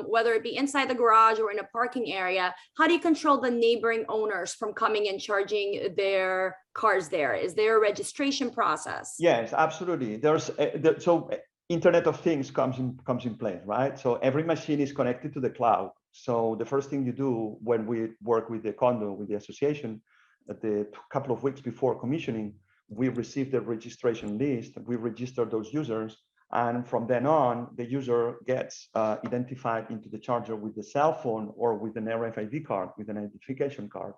S3: whether it be inside the garage or in a parking area. How do you control the neighboring owners from coming and charging their cars there? Is there a registration process?
S2: Yes, absolutely. There's so Internet of Things comes in place, right? So every machine is connected to the cloud. So the first thing you do when we work with the condo, with the association, the couple of weeks before commissioning, we receive the registration list, we register those users, and from then on, the user gets identified into the charger with the cell phone or with an RFID card, with an identification card.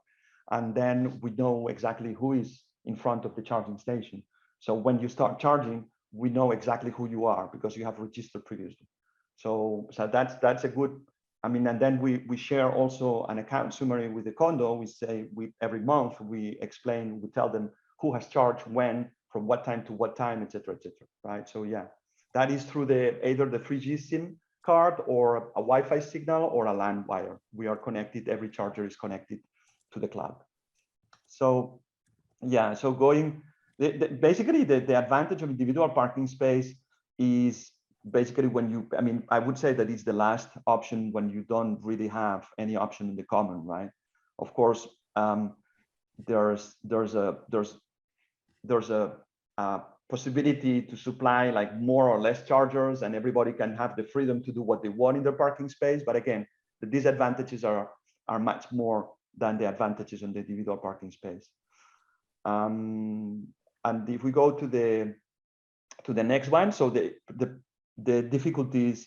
S2: And then we know exactly who is in front of the charging station. So when you start charging, we know exactly who you are because you have registered previously. So that's a good, I mean, and then we share also an account summary with the condo. We say every month we explain, we tell them who has charged when, from what time to what time, et cetera, right? So yeah, that is through either the 3G SIM card or a Wi-Fi signal or a LAN wire. We are connected, every charger is connected to the cloud. So yeah, so basically the advantage of individual parking space is basically when you, I mean, I would say that it's the last option when you don't really have any option in the common, right? Of course, there's a possibility to supply like more or less chargers, and everybody can have the freedom to do what they want in their parking space. But again, the disadvantages are much more than the advantages on the individual parking space. And if we go to the next one, so the difficulties,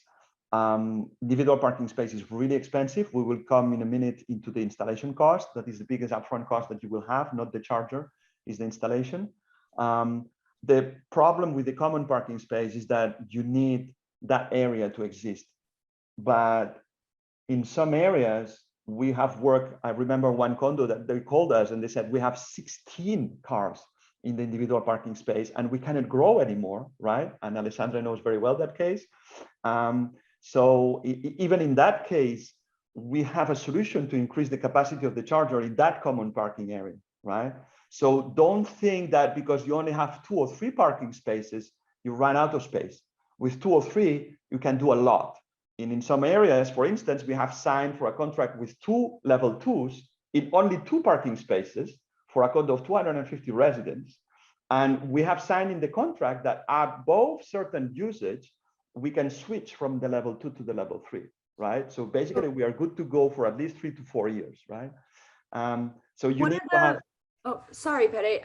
S2: individual parking space is really expensive. We will come in a minute into the installation cost. That is the biggest upfront cost that you will have, not the charger, is the installation. The problem with the common parking space is that you need that area to exist. But in some areas, we have worked, I remember one condo that they called us and they said, we have 16 cars in the individual parking space and we cannot grow anymore, right? And Alessandra knows very well that case. So even in that case, we have a solution to increase the capacity of the charger in that common parking area, right? So don't think that because you only have 2 or 3 parking spaces, you run out of space. With 2 or 3, you can do a lot. And in some areas, for instance, we have signed for a contract with 2 level 2s in only 2 parking spaces for a condo of 250 residents. And we have signed in the contract that above certain usage, we can switch from the level 2 to the level 3, right? So basically, we are good to go for at least 3 to 4 years, right? So you need to have.
S3: Oh, sorry, Pere.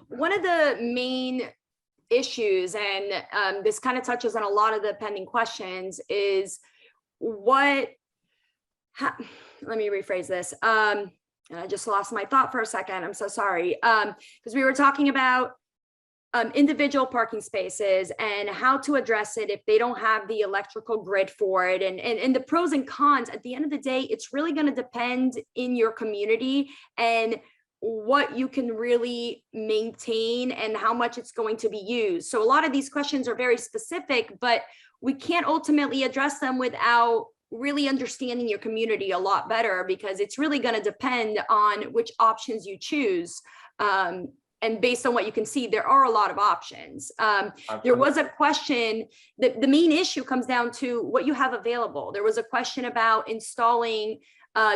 S3: One of the main issues, and this kind of touches on a lot of the pending questions, is let me rephrase this. And I just lost my thought for a second. I'm so sorry. Because we were talking about individual parking spaces and how to address it if they don't have the electrical grid for it, and the pros and cons. At the end of the day, it's really going to depend in your community and what you can really maintain and how much it's going to be used. So a lot of these questions are very specific, but we can't ultimately address them without really understanding your community a lot better, because it's really going to depend on which options you choose. And based on what you can see, there are a lot of options. There was a question that the main issue comes down to what you have available. There was a question about installing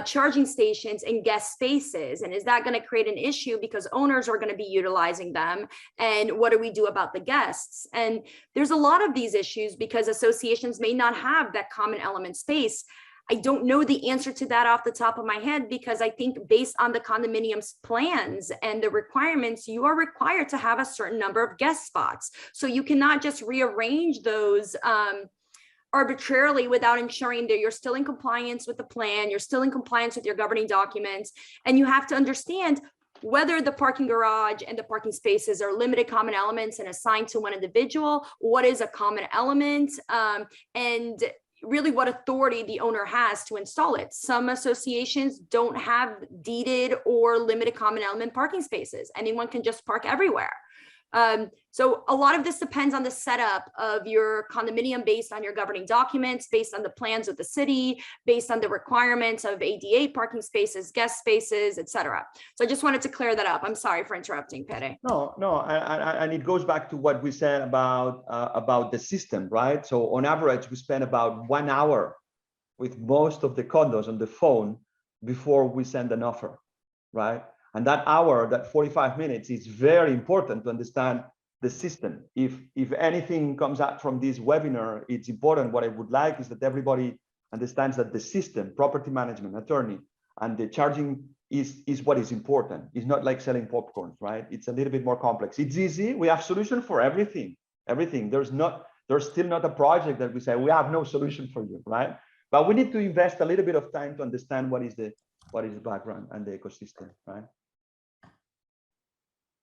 S3: charging stations in guest spaces, and is that going to create an issue because owners are going to be utilizing them, and what do we do about the guests? And there's a lot of these issues because associations may not have that common element space. I don't know the answer to that off the top of my head, because I think based on the condominiums plans and the requirements, you are required to have a certain number of guest spots. So you cannot just rearrange those arbitrarily without ensuring that you're still in compliance with the plan, you're still in compliance with your governing documents. And you have to understand whether the parking garage and the parking spaces are limited common elements and assigned to one individual, what is a common element, and really what authority the owner has to install it. Some associations don't have deeded or limited common element parking spaces. Anyone can just park everywhere. So a lot of this depends on the setup of your condominium based on your governing documents, based on the plans of the city, based on the requirements of ADA parking spaces, guest spaces, etc. So I just wanted to clear that up. I'm sorry for interrupting, Pere.
S2: No, and it goes back to what we said about the system, right? So on average, we spend about 1 hour with most of the condos on the phone before we send an offer, right? And that hour, that 45 minutes, is very important to understand the system. If anything comes out from this webinar, it's important. What I would like is that everybody understands that the system, property management, attorney, and the charging is what is important. It's not like selling popcorn, right? It's a little bit more complex. It's easy. We have solution for everything. There's still not a project that we say we have no solution for you, right? But we need to invest a little bit of time to understand what is the background and the ecosystem, right?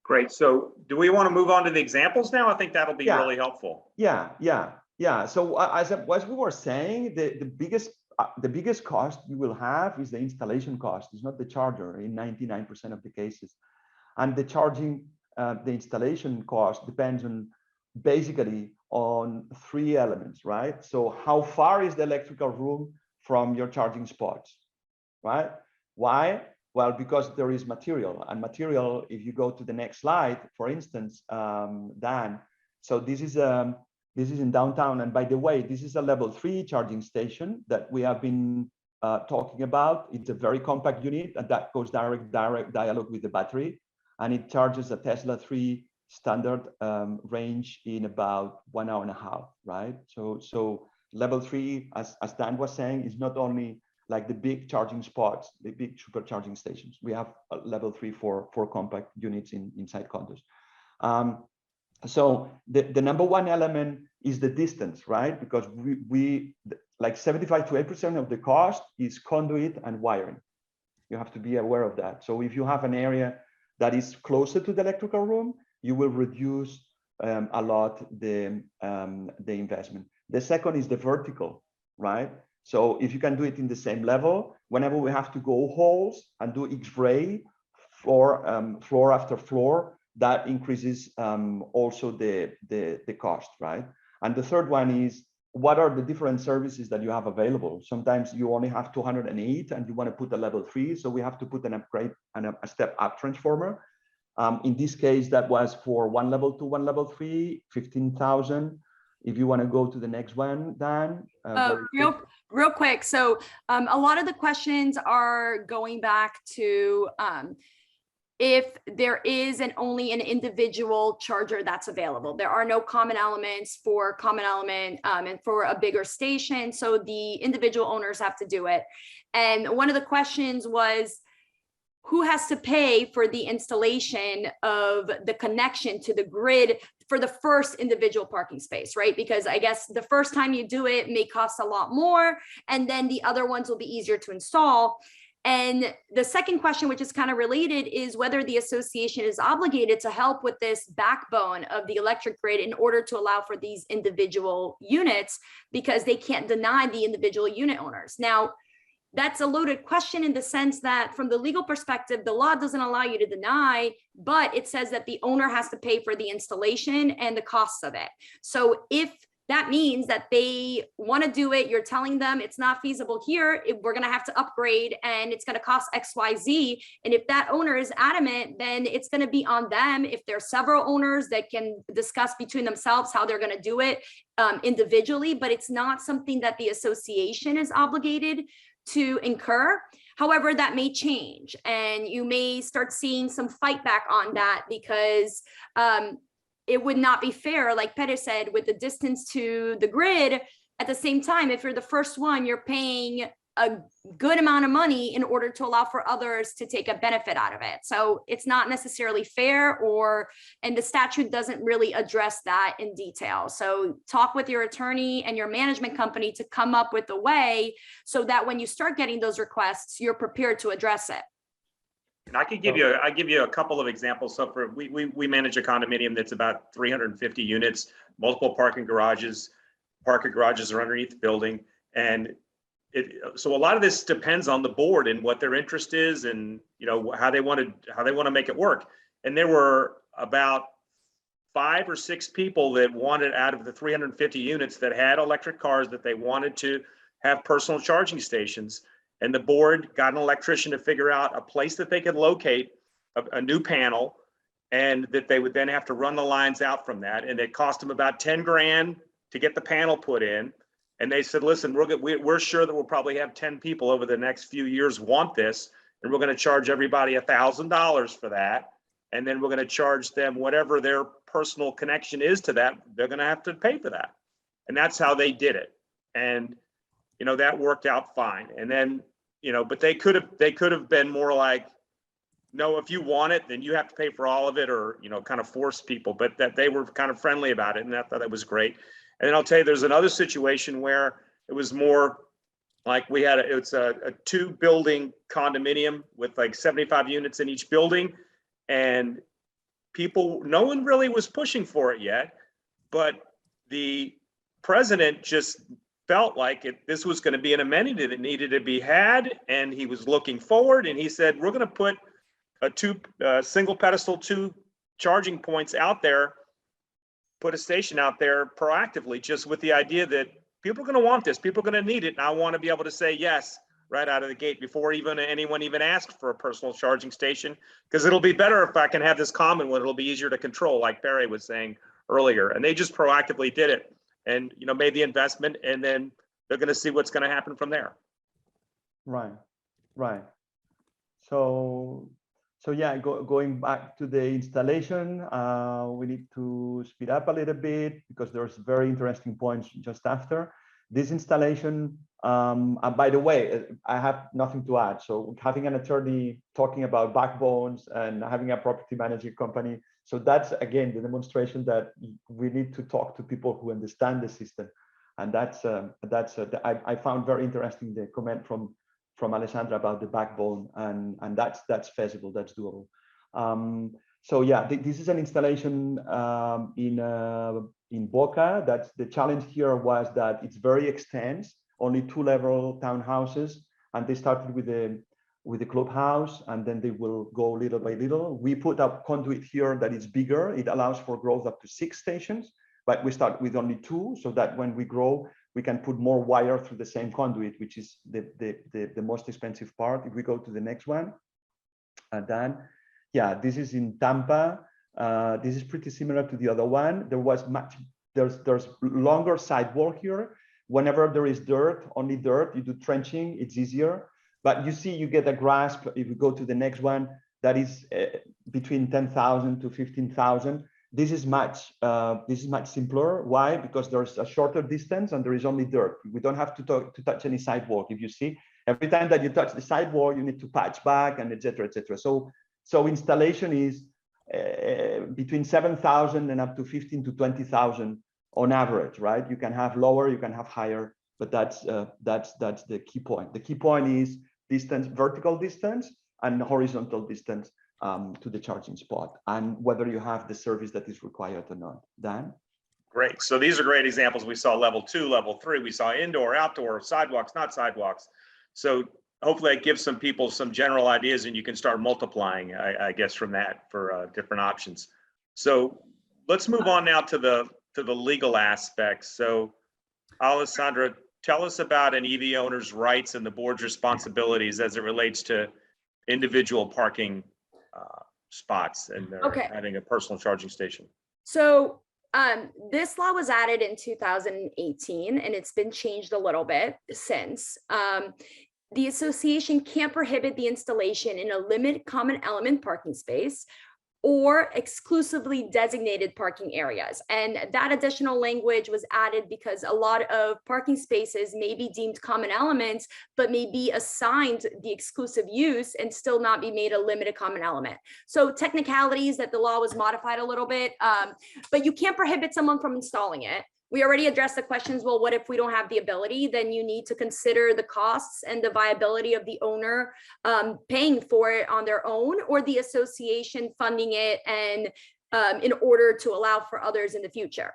S1: Great. So do we want to move on to the examples now? I think that'll be really helpful.
S2: Yeah. So as we were saying, the biggest cost you will have is the installation cost. It's not the charger in 99% of the cases. And the charging, the installation cost depends on basically on 3 elements, right? So how far is the electrical room from your charging spots, right? Why? Well, because there is material, and material, if you go to the next slide, for instance, Dan, so this is in downtown. And by the way, this is a level 3 charging station that we have been talking about. It's a very compact unit, and that goes direct dialogue with the battery. And it charges a Tesla 3 standard range in about 1.5 hours, right? So level 3, as Dan was saying, is not only like the big charging spots, the big supercharging stations. We have a level 3 for compact units inside condos. So the number 1 element is the distance, right? Because we like 75 to 8% of the cost is conduit and wiring. You have to be aware of that. So if you have an area that is closer to the electrical room, you will reduce a lot the investment. The second is the vertical, right? So if you can do it in the same level, whenever we have to go halls and do X-ray floor after floor, that increases also the cost, right? And the third one is, what are the different services that you have available? Sometimes you only have 208 and you want to put a level 3, so we have to put an upgrade and a step up transformer. In this case, that was for 1 level 2, 1 level 3, 15,000. If you want to go to the next one, Dan.
S3: Real quick. So a lot of the questions are going back to if there is only an individual charger that's available. There are no common elements for common element and for a bigger station. So the individual owners have to do it. And one of the questions was, who has to pay for the installation of the connection to the grid for the first individual parking space, right? Because I guess the first time you do it may cost a lot more, and then the other ones will be easier to install. And the second question, which is kind of related, is whether the association is obligated to help with this backbone of the electric grid in order to allow for these individual units, because they can't deny the individual unit owners. Now, that's a loaded question in the sense that from the legal perspective, the law doesn't allow you to deny, but it says that the owner has to pay for the installation and the costs of it. So if that means that they want to do it, you're telling them it's not feasible here, we're going to have to upgrade and it's going to cost XYZ. And if that owner is adamant, then it's going to be on them. If there are several owners that can discuss between themselves how they're going to do it individually, but it's not something that the association is obligated to incur. However, that may change and you may start seeing some fight back on that, because it would not be fair, like Pere said, with the distance to the grid. At the same time, if you're the first one, you're paying a good amount of money in order to allow for others to take a benefit out of it. So it's not necessarily fair, and the statute doesn't really address that in detail. So talk with your attorney and your management company to come up with a way so that when you start getting those requests, you're prepared to address it.
S1: And I could give you a couple of examples. So for we manage a condominium that's about 350 units, multiple parking garages. Parking garages are underneath the building, and so a lot of this depends on the board and what their interest is, and how they want to make it work. And there were about 5 or 6 people that wanted, out of the 350 units that had electric cars, that they wanted to have personal charging stations. And the board got an electrician to figure out a place that they could locate a new panel, and that they would then have to run the lines out from that. And it cost them about 10 grand to get the panel put in. And they said, listen, we're sure that we'll probably have 10 people over the next few years want this, and we're going to charge everybody $1,000 for that. And then we're going to charge them whatever their personal connection is to that. They're going to have to pay for that. And that's how they did it. And, that worked out fine. And then, but they could have been more like, no, if you want it, then you have to pay for all of it, or, kind of force people, but that they were kind of friendly about it. And I thought that was great. And then I'll tell you, there's another situation where it was more like it's a 2-building condominium with like 75 units in each building. And no one really was pushing for it yet, but the president just felt like this was going to be an amenity that needed to be had. And he was looking forward, and he said, we're going to put a single pedestal 2 charging points out there, put a station out there proactively, just with the idea that people are going to want this, people are going to need it. And I want to be able to say yes right out of the gate before anyone even asked for a personal charging station, because it'll be better if I can have this common one. It'll be easier to control, like Pere was saying earlier. And they just proactively did it, and made the investment, and then they're going to see what's going to happen from there.
S2: Right. So yeah, going back to the installation, we need to speed up a little bit, because there's very interesting points just after this installation. By the way, I have nothing to add. So having an attorney talking about backbones and having a property management company, so that's again the demonstration that we need to talk to people who understand the system, and I found very interesting the comment from Alessandra about the backbone, and that's feasible, that's doable. So yeah, this is an installation in Boca. That's the challenge here, was that it's very extensive, only 2-level townhouses, and they started with the clubhouse, and then they will go little by little. We put up conduit here that is bigger. It allows for growth up to 6 stations, but we start with only 2, so that when we grow, we can put more wire through the same conduit, which is the most expensive part. If we go to the next one, Dan, yeah, this is in Tampa. This is pretty similar to the other one. There's longer sidewalk here. Whenever there is dirt, only dirt, you do trenching, it's easier. But you see, you get a grasp. If we go to the next one, that is between 10,000 to 15,000. This is much simpler. Why? Because there's a shorter distance and there is only dirt. We don't have to touch any sidewalk. If you see, every time that you touch the sidewalk, you need to patch back, and etc. etc. So installation is between 7,000 and up to 15 to 20,000 on average, right? You can have lower, you can have higher, but that's the key point. The key point is distance, vertical distance, and horizontal distance to the charging spot, and whether you have the service that is required or not. Dan?
S1: Great. So these are great examples. We saw level 2, level 3. We saw indoor, outdoor, sidewalks, not sidewalks. So hopefully that gives some people some general ideas, and you can start multiplying, I guess, from that for different options. So let's move on now to the legal aspects. So Alessandra, tell us about an EV owner's rights and the board's responsibilities as it relates to individual parking spots and having a personal charging station.
S3: So this law was added in 2018, and it's been changed a little bit since. The association can't prohibit the installation in a limited common element parking space or exclusively designated parking areas. And that additional language was added because a lot of parking spaces may be deemed common elements, but may be assigned the exclusive use and still not be made a limited common element. So technicalities that the law was modified a little bit, but you can't prohibit someone from installing it. we already addressed the questions. Well, what if we don't have the ability? Then you need to consider the costs and the viability of the owner paying for it on their own, or the association funding it, and in order to allow for others in the future.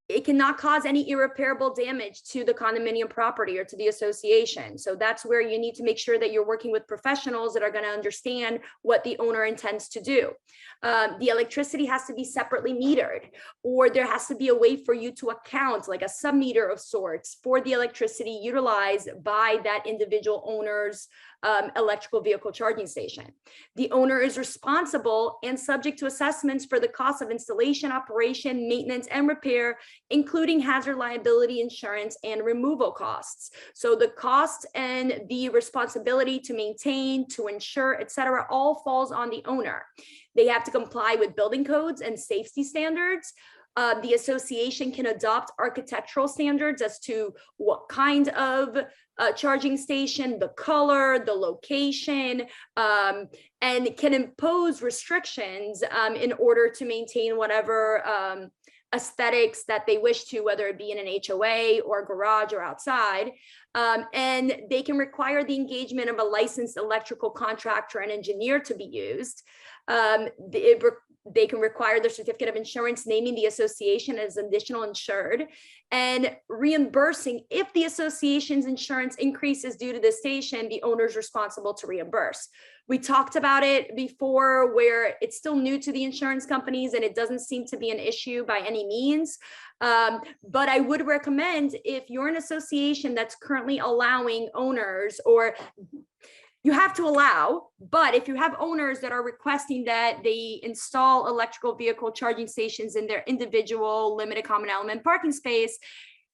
S3: It cannot cause any irreparable damage to the condominium property or to the association. So that's where you need to make sure that you're working with professionals that are going to understand what the owner intends to do. The electricity has to be separately metered, or there has to be a way for you to account, like a sub-meter of sorts, for the electricity utilized by that individual owner's electrical vehicle charging station. The owner is responsible and subject to assessments for the cost of installation, operation, maintenance, and repair, including hazard liability insurance and removal costs. So the cost and the responsibility to maintain, to insure, etc., all falls on the owner. They have to comply with building codes and safety standards. The association can adopt architectural standards as to what kind of charging station, the color, the location, and can impose restrictions in order to maintain whatever aesthetics that they wish to, whether it be in an HOA or garage or outside. And they can require the engagement of a licensed electrical contractor and engineer to be used. They can require the certificate of insurance naming the association as additional insured, and reimbursing if the association's insurance increases due to the station, the owner is responsible to reimburse. We talked about it before, where it's still new to the insurance companies and it doesn't seem to be an issue by any means. But I would recommend, if you're an association that's currently allowing owners, or you have to allow, but if you have owners that are requesting that they install electrical vehicle charging stations in their individual limited common element parking space,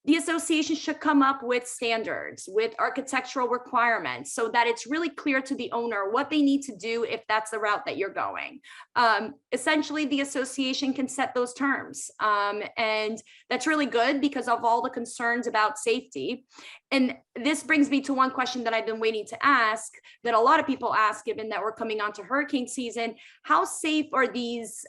S3: the association should come up with standards, with architectural requirements, so that it's really clear to the owner what they need to do if that's the route that you're going. Essentially, the association can set those terms. And that's really good because of all the concerns about safety. And this brings me to one question that I've been waiting to ask, that a lot of people ask, given that we're coming onto hurricane season. How safe are these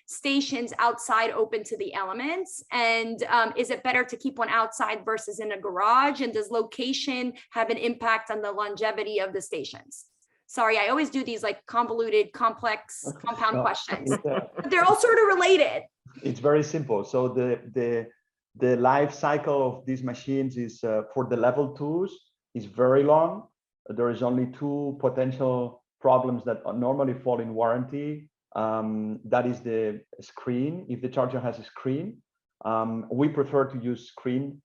S3: stations outside, open to the elements? And is it better to keep one outside versus in a garage? And does location have an impact on the longevity of the stations? Sorry, I always do these like convoluted, complex, compound questions, but they're all sort of related.
S2: It's very simple. So the life cycle of these machines is for the level 2s is very long. There is only 2 potential problems that normally fall in warranty. That is the screen. If the charger has a screen, we prefer to use screen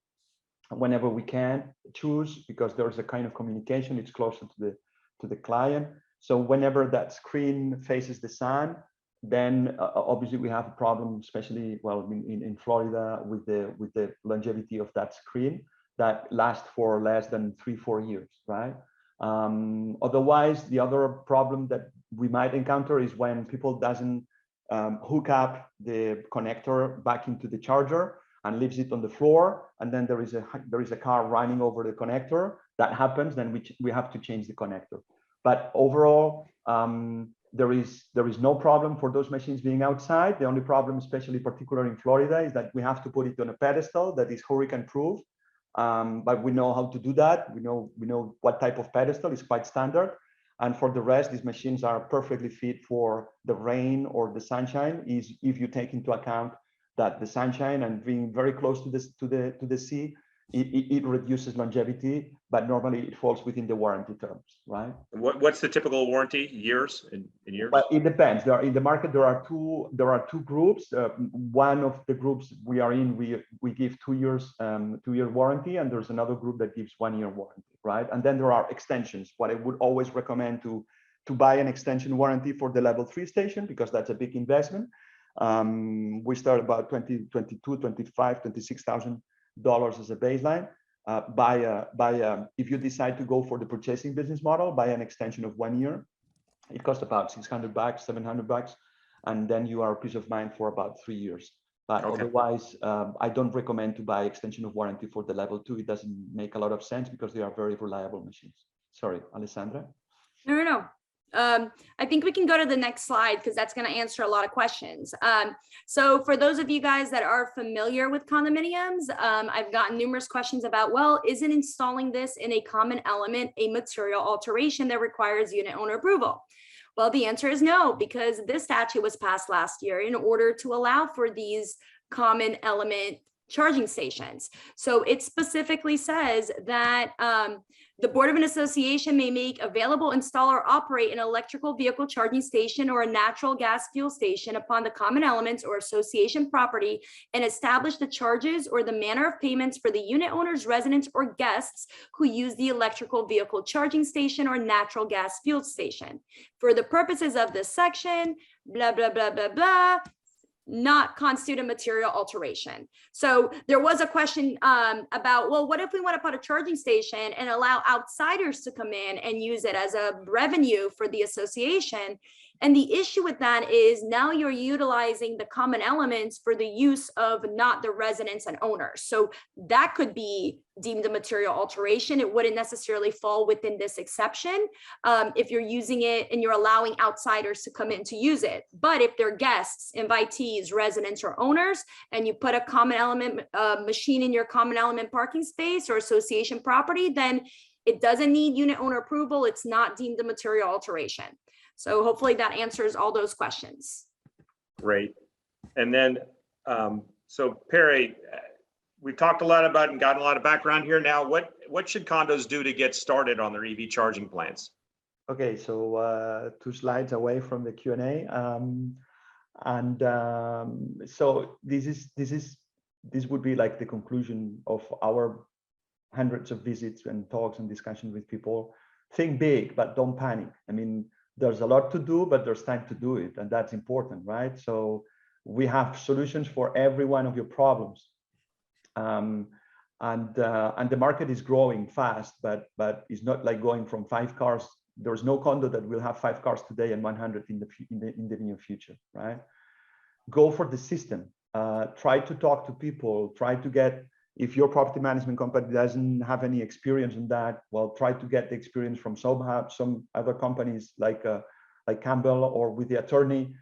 S2: whenever we can choose, because there is a kind of communication. It's closer to the client. So whenever that screen faces the sun, then obviously we have a problem, especially in Florida, with the longevity of that screen that lasts for less than 3-4 years, right? Otherwise, the other problem that we might encounter is when people doesn't hook up the connector back into the charger and leaves it on the floor, and then there is a car running over the connector. That happens, then we have to change the connector. But overall, there is no problem for those machines being outside. The only problem, especially particularly in Florida, is that we have to put it on a pedestal that is hurricane proof. But we know how to do that. We know what type of pedestal is quite standard. And for the rest, these machines are perfectly fit for the rain or the sunshine, is if you take into account that the sunshine and being very close to the sea, it reduces longevity, but normally it falls within the warranty terms, right?
S1: What's the typical warranty? Years in years?
S2: But it depends. In the market there are two groups. One of the groups we are in, we give 2 years 2-year warranty, and there's another group that gives 1-year warranty, right? And then there are extensions. What I would always recommend to buy an extension warranty for the level 3 station, because that's a big investment. We start about $22,000, $25,000, $26,000 as a baseline. If you decide to go for the purchasing business model, buy an extension of 1 year. It costs about $600, $700, and then you are peace of mind for about 3 years. But okay. Otherwise, I don't recommend to buy extension of warranty for the level 2. It doesn't make a lot of sense because they are very reliable machines. Sorry, Alessandra.
S3: No. I think we can go to the next slide because that's going to answer a lot of questions. So for those of you guys that are familiar with condominiums, I've gotten numerous questions about, well, isn't installing this in a common element a material alteration that requires unit owner approval? Well, the answer is no, because this statute was passed last year in order to allow for these common element charging stations. So it specifically says that the Board of an Association may make available, install, or operate an electrical vehicle charging station or a natural gas fuel station upon the common elements or association property and establish the charges or the manner of payments for the unit owners, residents, or guests who use the electrical vehicle charging station or natural gas fuel station. For the purposes of this section, blah, blah, blah, blah, blah, not constitute a material alteration. So there was a question about, well, what if we want to put a charging station and allow outsiders to come in and use it as a revenue for the association? And the issue with that is now you're utilizing the common elements for the use of not the residents and owners. So that could be deemed a material alteration. It wouldn't necessarily fall within this exception if you're using it and you're allowing outsiders to come in to use it. But if they're guests, invitees, residents, or owners, and you put a common element machine in your common element parking space or association property, then it doesn't need unit owner approval. It's not deemed a material alteration. So hopefully that answers all those questions.
S1: Great. And then, so Pere, we've talked a lot about and gotten a lot of background here. Now, what should condos do to get started on their EV charging plans?
S2: Okay, so 2 slides away from the Q&A. So this would be like the conclusion of our hundreds of visits and talks and discussions with people. Think big, but don't panic. I mean, there's a lot to do, but there's time to do it, and that's important, right? So we have solutions for every one of your problems, and the market is growing fast, but it's not like going from 5 cars. There's no condo that will have 5 cars today and 100 in the near future, right? Go for the system. Try to talk to people. Try to get, if your property management company doesn't have any experience in that, well, try to get the experience from some other companies like Campbell or with the attorney.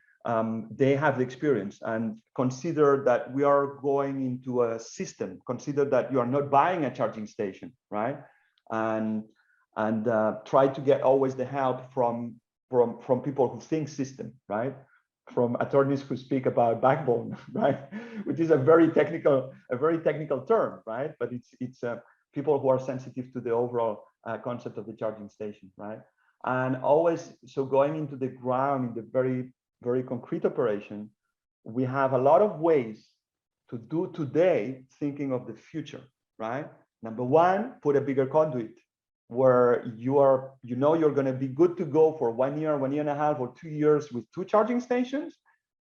S2: They have the experience, and consider that we are going into a system. Consider that you are not buying a charging station, right? And try to get always the help from people who think system, right? From attorneys who speak about backbone, right? Which is a very technical term, right? But it's people who are sensitive to the overall concept of the charging station, right? And always, so going into the ground in the very, very concrete operation, we have a lot of ways to do today, thinking of the future, right? Number 1, put a bigger conduit where you're going to be good to go for 1 year, 1.5 years, or 2 years with 2 charging stations,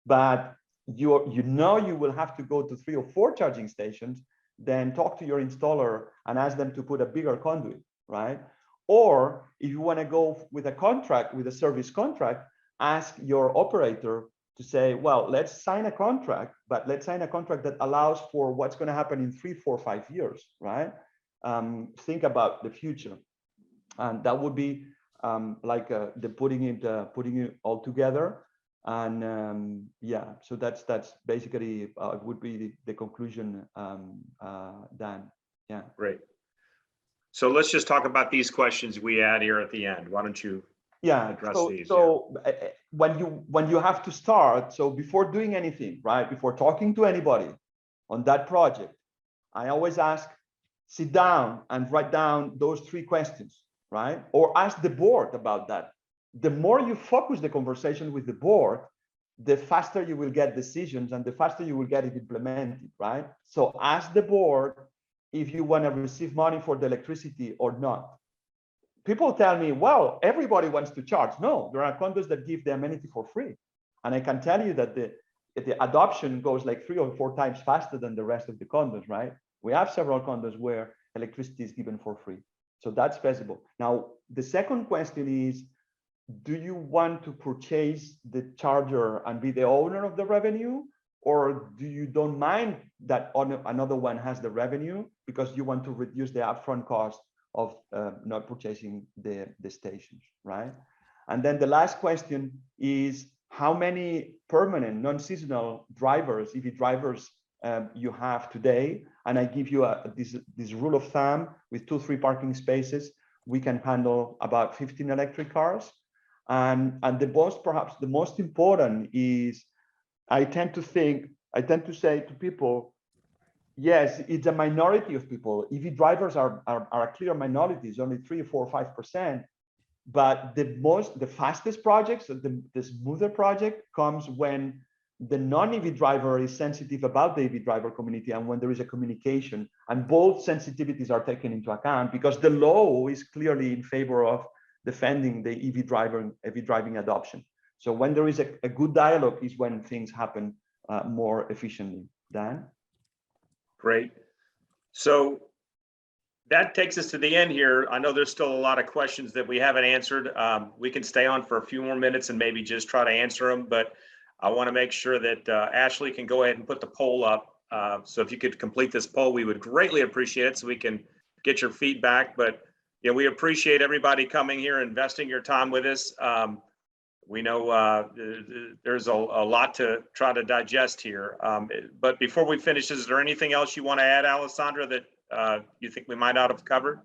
S2: but you will have to go to 3 or 4 charging stations. Then talk to your installer and ask them to put a bigger conduit, right? Or if you want to go with a contract, with a service contract, ask your operator to say, well, let's sign a contract, but let's sign a contract that allows for what's going to happen in 3, 4, 5 years, right? Think about the future. And that would be like the putting it all together. And yeah, so that's basically would be the conclusion, Dan. Yeah.
S1: Great. So let's just talk about these questions we add here at the end. Why don't you address these?
S2: So when you have to start, so before doing anything, right, before talking to anybody on that project, I always ask, sit down and write down those 3 questions. Right? Or ask the board about that. The more you focus the conversation with the board, the faster you will get decisions and the faster you will get it implemented, right? So ask the board if you want to receive money for the electricity or not. People tell me, well, everybody wants to charge. No, there are condos that give the amenity for free. And I can tell you that the adoption goes like 3 or 4 times faster than the rest of the condos, right? We have several condos where electricity is given for free. So that's feasible. Now, the second question is, do you want to purchase the charger and be the owner of the revenue? Or do you don't mind that another one has the revenue because you want to reduce the upfront cost of not purchasing the stations, right? And then the last question is how many permanent non-seasonal drivers, EV drivers, you have today. And I give you this rule of thumb: with 2-3 parking spaces, we can handle about 15 electric cars. And perhaps the most important is, I tend to say to people, yes, it's a minority of people. EV drivers are a clear minority. It's only 3 or 4 or 5%. But the fastest projects, the smoother project, comes when the non-EV driver is sensitive about the EV driver community, and when there is a communication, and both sensitivities are taken into account, because the law is clearly in favor of defending the EV driving adoption. So when there is a good dialogue is when things happen more efficiently. Dan?
S1: Great. So that takes us to the end here. I know there's still a lot of questions that we haven't answered. We can stay on for a few more minutes and maybe just try to answer them, but I want to make sure that Ashley can go ahead and put the poll up. So if you could complete this poll, we would greatly appreciate it so we can get your feedback. But yeah, we appreciate everybody coming here, investing your time with us. We know there's a lot to try to digest here. But before we finish, is there anything else you want to add, Alessandra, that you think we might not have covered?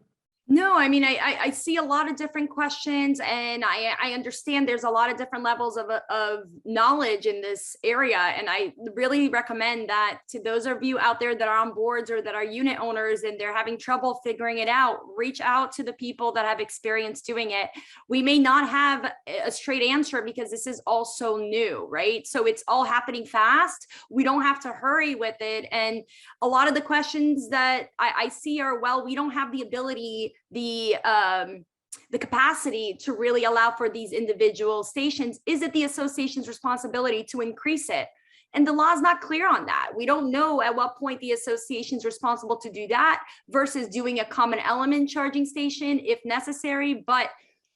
S3: No, I mean, I see a lot of different questions, and I understand there's a lot of different levels of knowledge in this area. And I really recommend that to those of you out there that are on boards or that are unit owners and they're having trouble figuring it out, reach out to the people that have experience doing it. We may not have a straight answer because this is all so new, right? So it's all happening fast. We don't have to hurry with it. And a lot of the questions that I see are, well, we don't have the ability, the capacity to really allow for these individual stations. Is it the association's responsibility to increase it? And the law is not clear on that. We don't know at what point the association's responsible to do that versus doing a common element charging station if necessary. But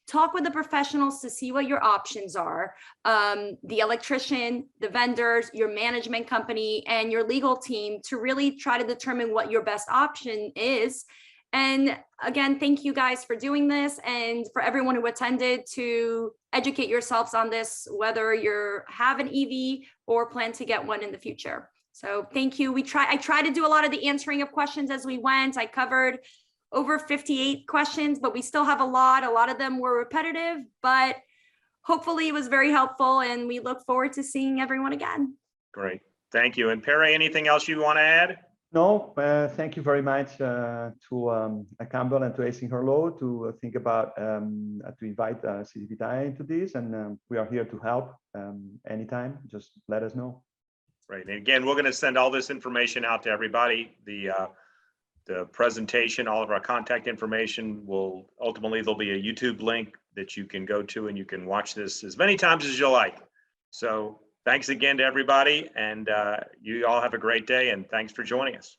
S3: talk with the professionals to see what your options are. The electrician, the vendors, your management company, and your legal team to really try to determine what your best option is. And again, thank you guys for doing this, and for everyone who attended, to educate yourselves on this, whether you have an EV or plan to get one in the future. So thank you. I tried to do a lot of the answering of questions as we went. I covered over 58 questions, but we still have a lot. A lot of them were repetitive, but hopefully it was very helpful, and we look forward to seeing everyone again.
S1: Great. Thank you. And Pere, anything else you want to add?
S2: No, thank you very much to Campbell and to Eisinger Law to think about to invite City Vitae into this, and we are here to help anytime. Just let us know.
S1: Right. And again, we're going to send all this information out to everybody. The presentation, all of our contact information will ultimately, there'll be a YouTube link that you can go to, and you can watch this as many times as you like. So thanks again to everybody, and you all have a great day, and thanks for joining us.